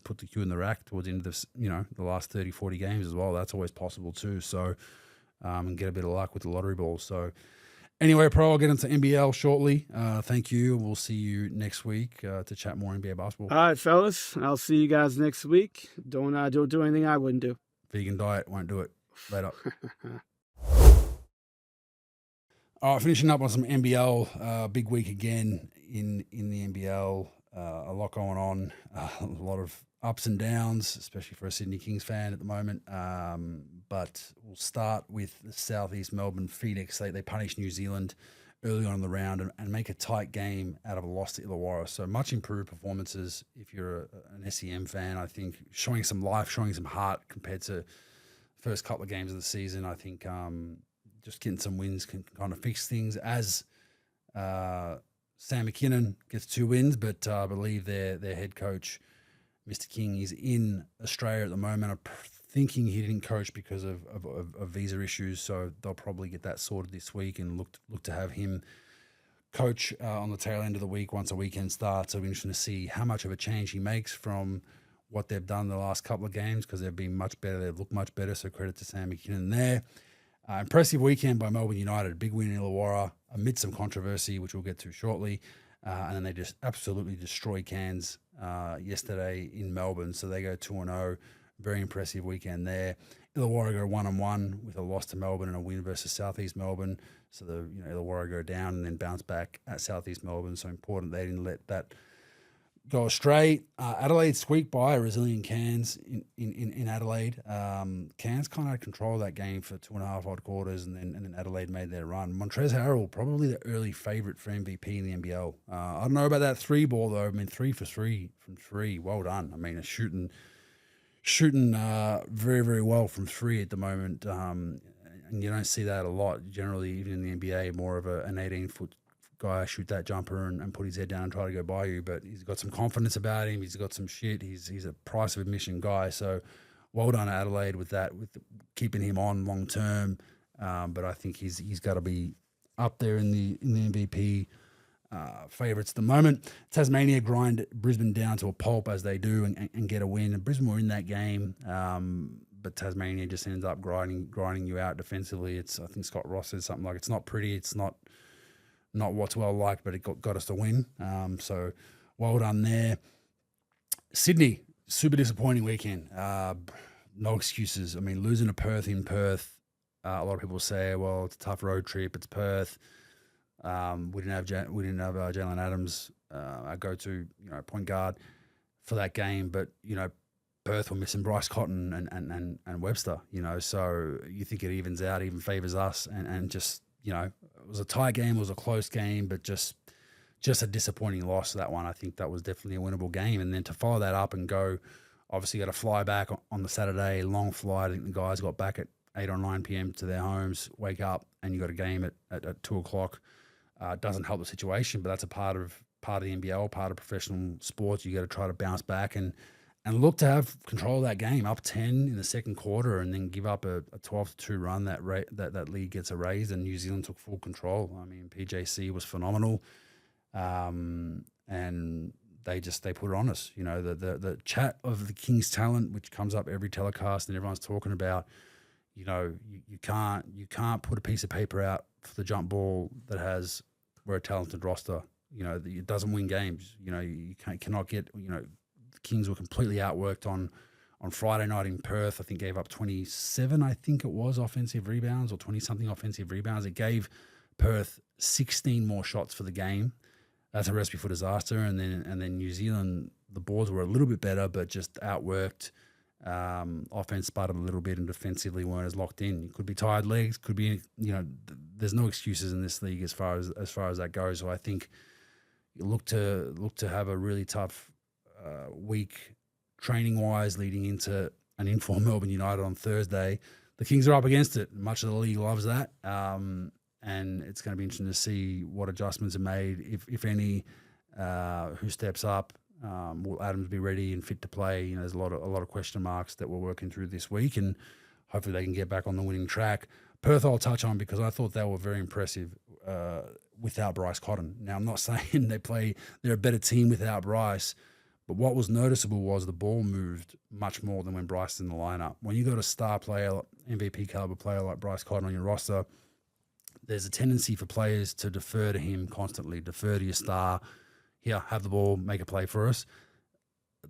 put the cue in the rack towards the end of this, you know, the last 30, 40 games as well. That's always possible too. So, and get a bit of luck with the lottery ball. So anyway, Pro, I'll get into NBL shortly. Thank you. We'll see you next week to chat more NBA basketball. All right, fellas. I'll see you guys next week. Don't do anything I wouldn't do. Vegan diet, won't do it. Later. All right, finishing up on some NBL. Big week again in the NBL. A lot going on, a lot of ups and downs, especially for a Sydney Kings fan at the moment. But we'll start with the Southeast Melbourne Phoenix. They punished New Zealand early on in the round and make a tight game out of a loss to Illawarra. So much improved performances if you're an SEM fan. I think showing some life, showing some heart compared to the first couple of games of the season. I think just getting some wins can kind of fix things as Sam McKinnon gets 2 wins, but I believe their head coach, Mr. King, is in Australia at the moment. I'm thinking he didn't coach because of visa issues, so they'll probably get that sorted this week and look to have him coach on the tail end of the week once a weekend starts. So it'll be interesting to see how much of a change he makes from what they've done the last couple of games, because they've been much better. They've looked much better, so credit to Sam McKinnon there. Impressive weekend by Melbourne United. Big win in Illawarra amid some controversy, which we'll get to shortly. And then they just absolutely destroyed Cairns yesterday in Melbourne. So they go 2-0. Very impressive weekend there. Illawarra go 1-1 with a loss to Melbourne and a win versus Southeast Melbourne. So Illawarra go down and then bounce back at Southeast Melbourne. So important they didn't let that go astray. Adelaide squeaked by a resilient Cairns in Adelaide. Cairns kind of had control of that game for 2.5 odd quarters, and then Adelaide made their run. Montrezl Harrell, probably the early favourite for MVP in the NBL. I don't know about that 3 ball though. I mean, 3 for 3 from 3. Well done. I mean, it's shooting very, very well from 3 at the moment. And you don't see that a lot. Generally, even in the NBA, more of an 18-foot guy shoot that jumper and put his head down and try to go by you, but he's got some confidence about him. He's got some shit. He's a price of admission guy. So well done Adelaide with that, with keeping him on long term. But I think he's got to be up there in the MVP favourites at the moment. Tasmania grind Brisbane down to a pulp as they do and get a win. And Brisbane were in that game, but Tasmania just ends up grinding you out defensively. I think Scott Ross said something like, it's not pretty, it's not what's well liked, but it got us to win. So well done there. Sydney, super disappointing weekend. No excuses. I mean, losing to Perth in Perth. A lot of people say, well, it's a tough road trip. It's Perth. We didn't have Jalen Adams, our go-to point guard for that game, but Perth were missing Bryce Cotton and Webster. So you think it evens out, even favors us, and just it was a tight game, it was a close game, but just a disappointing loss. That one, I think that was definitely a winnable game, and then to follow that up and go, obviously got to fly back on the Saturday, long flight. I think the guys got back at 8 or 9 p.m. to their homes, wake up, and you got a game at 2 o'clock. Doesn't help the situation, but that's a part of the NBL, part of professional sports. You got to try to bounce back and and look to have control of that game, up 10 in the second quarter, and then give up a 12-2 run. That lead gets erased, and New Zealand took full control. I mean, PJC was phenomenal, and they put it on us. You know, the chat of the Kings talent, which comes up every telecast, and everyone's talking about. You know, you can't put a piece of paper out for the jump ball that has we're a talented roster. You know, it doesn't win games. You know, you cannot get. You know, the Kings were completely outworked on Friday night in Perth. I think gave up 27. I think it was offensive rebounds or 20-something offensive rebounds. It gave Perth 16 more shots for the game. That's a recipe for disaster. And then New Zealand, the boards were a little bit better, but just outworked. Offense sputtered a little bit and defensively weren't as locked in. Could be tired legs, could be, you know, there's no excuses in this league as far as that goes. So I think you look to have a really tough week training wise leading into an informed Melbourne United on Thursday. The Kings are up against it. Much of the league loves that. And it's going to be interesting to see what adjustments are made, if any, who steps up. Will Adams be ready and fit to play? You know, there's a lot of question marks that we're working through this week, and hopefully they can get back on the winning track. Perth I'll touch on because I thought they were very impressive without Bryce Cotton. Now, I'm not saying they're a better team without Bryce, but what was noticeable was the ball moved much more than when Bryce is in the lineup. When you got a star player, MVP caliber player like Bryce Cotton on your roster, there's a tendency for players to defer to him constantly, defer to your star. Here, have the ball, make a play for us.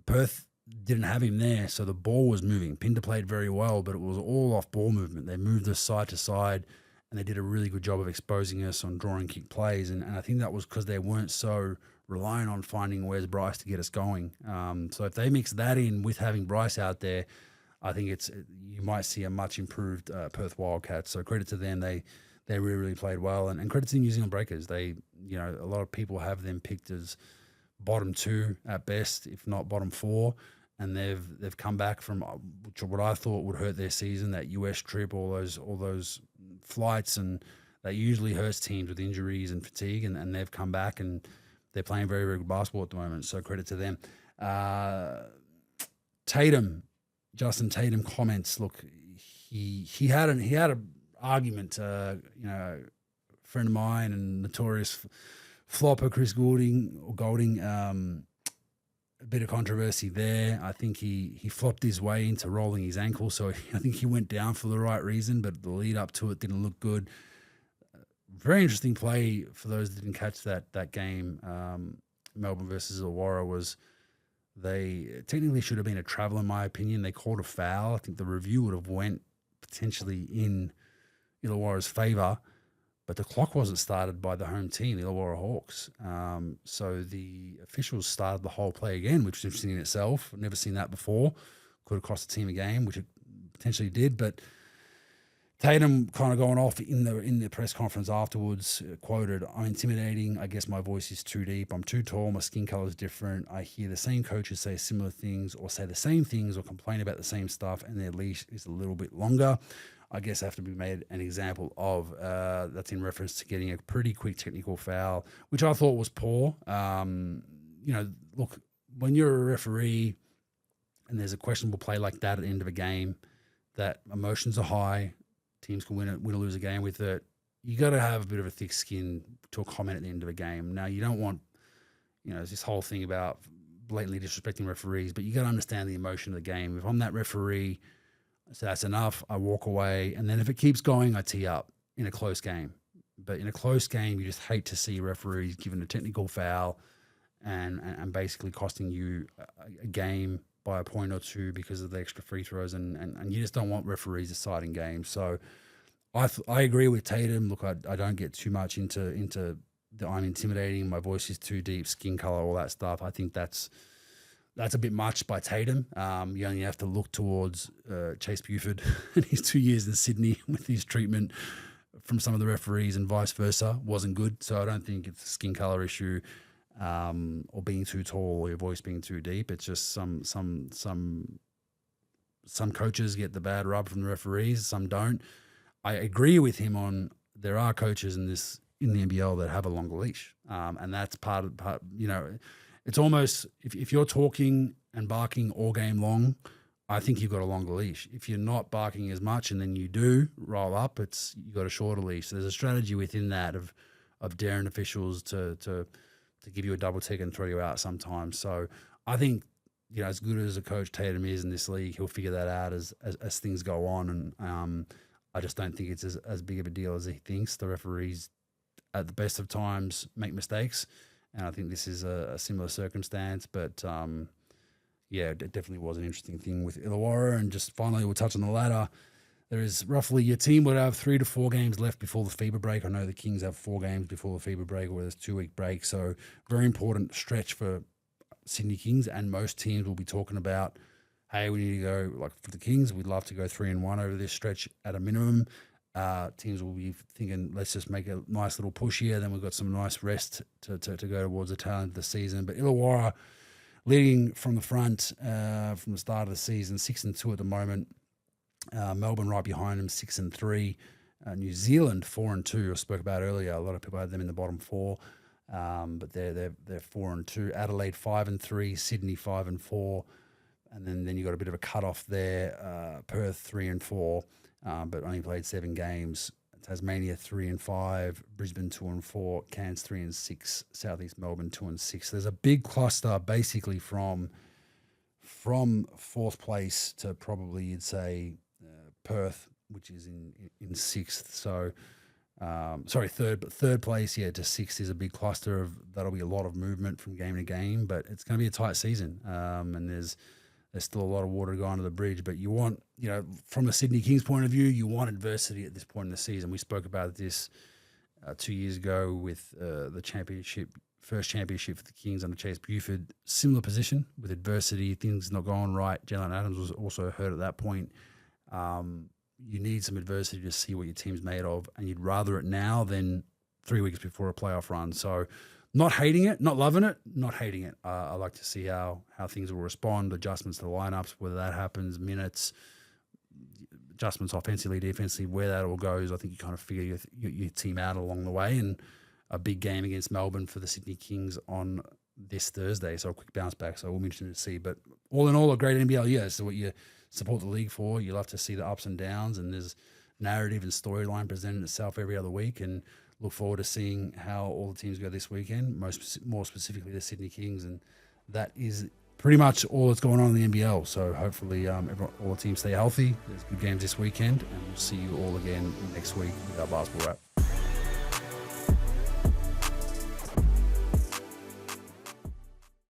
Perth didn't have him there, so the ball was moving. Pinder played very well, but it was all off ball movement. They moved us side to side, and they did a really good job of exposing us on drawing kick plays. And I think that was because they weren't so reliant on finding where's Bryce to get us going. So if they mix that in with having Bryce out there, I think you might see a much improved Perth Wildcats. So credit to them. They really, really played well. And credit to the New Zealand Breakers. They, you know, a lot of people have them picked as bottom 2 at best, if not bottom 4. And they've come back from what I thought would hurt their season, that US trip, all those flights, and that usually hurts teams with injuries and fatigue. And they've come back and they're playing very, very good basketball at the moment. So credit to them. Justin Tatum comments. Look, he had a argument, you know, a friend of mine and notorious flopper Chris Golding, a bit of controversy there. I think he flopped his way into rolling his ankle, so I think he went down for the right reason, but the lead up to it didn't look good. Very interesting play for those that didn't catch that game. Melbourne versus Illawarra was, they technically should have been a travel in my opinion. They called a foul. I think the review would have went potentially in Illawarra's favour, but the clock wasn't started by the home team, the Illawarra Hawks. So the officials started the whole play again, which was interesting in itself. I've never seen that before. Could have cost the team a game, which it potentially did. But Tatum kind of going off in the press conference afterwards, quoted, "I'm intimidating. I guess my voice is too deep. I'm too tall. My skin color is different. I hear the same coaches say similar things or say the same things or complain about the same stuff, and their leash is a little bit longer. I guess I have to be made an example of." That's in reference to getting a pretty quick technical foul, which I thought was poor. You know, look, when you're a referee and there's a questionable play like that at the end of a game, that emotions are high, teams can win or lose a game with it, you got to have a bit of a thick skin to a comment at the end of a game. Now, you don't want, you know, there's this whole thing about blatantly disrespecting referees, but you got to understand the emotion of the game. If I'm that referee, so that's enough, I walk away. And then if it keeps going, I tee up in a close game. But in a close game, you just hate to see referees given a technical foul and basically costing you a game by a point or two because of the extra free throws. And you just don't want referees deciding games. So I agree with Tatum. Look, I don't get too much into the I'm intimidating, my voice is too deep, skin color, all that stuff. I think that's a bit much by Tatum. You only have to look towards Chase Buford and his 2 years in Sydney with his treatment from some of the referees and vice versa wasn't good. So I don't think it's a skin color issue or being too tall or your voice being too deep. It's just some coaches get the bad rub from the referees, some don't. I agree with him on there are coaches in the NBL that have a longer leash, and that's part, you know. it's almost if you're talking and barking all game long, I think you've got a longer leash. If you're not barking as much and then you do roll up, you got a shorter leash. So there's a strategy within that of daring officials to give you a double tick and throw you out sometimes. So I think, as good as a coach Tatum is in this league, he'll figure that out as things go on. And I just don't think it's as big of a deal as he thinks. The referees, at the best of times, make mistakes. And I think this is a similar circumstance. But, it definitely was an interesting thing with Illawarra. And just finally, we'll touch on the ladder. There is roughly, your team would have 3 to 4 games left before the FIBA break. I know the Kings have 4 games before the FIBA break, where there's 2-week break. So very important stretch for Sydney Kings, and most teams will be talking about, hey, we need to go, like for the Kings, we'd love to go 3-1 over this stretch at a minimum. Teams will be thinking, let's just make a nice little push here. Then we've got some nice rest to go towards the tail end of the season. But Illawarra leading from the front from the start of the season, 6-2 at the moment. Melbourne right behind them, 6-3. New Zealand 4-2. I spoke about earlier. A lot of people had them in the bottom 4, but they're 4-2. Adelaide 5-3. Sydney 5-4, and then you got a bit of a cutoff there. Perth 3-4, but only played 7 games. Tasmania 3-5. Brisbane 2-4. Cairns 3-6. Southeast Melbourne 2-6. There's a big cluster basically from 4th place to probably, you'd say, Perth, which is in 6th. So, third place, to 6th is a big cluster that'll be a lot of movement from game to game, but it's going to be a tight season. And there's still a lot of water to go under the bridge, but you want, from the Sydney Kings point of view, you want adversity at this point in the season. We spoke about this 2 years ago with the first championship for the Kings under Chase Buford. Similar position with adversity, things not going right. Jalen Adams was also hurt at that point. You need some adversity to see what your team's made of, and you'd rather it now than 3 weeks before a playoff run. So not hating it, not loving it, not hating it. I like to see how things will respond, adjustments to the lineups, whether that happens, minutes, adjustments offensively, defensively, where that all goes. I think you kind of figure your team out along the way, and a big game against Melbourne for the Sydney Kings on this Thursday. So a quick bounce back. So we'll be interested to see. But all in all, a great NBL year. So what you support the league for, you love to see the ups and downs, and there's narrative and storyline presenting itself every other week, and look forward to seeing how all the teams go this weekend, more specifically the Sydney Kings. And that is pretty much all that's going on in the NBL. So hopefully all the teams stay healthy. There's good games this weekend, and we'll see you all again next week with our basketball wrap.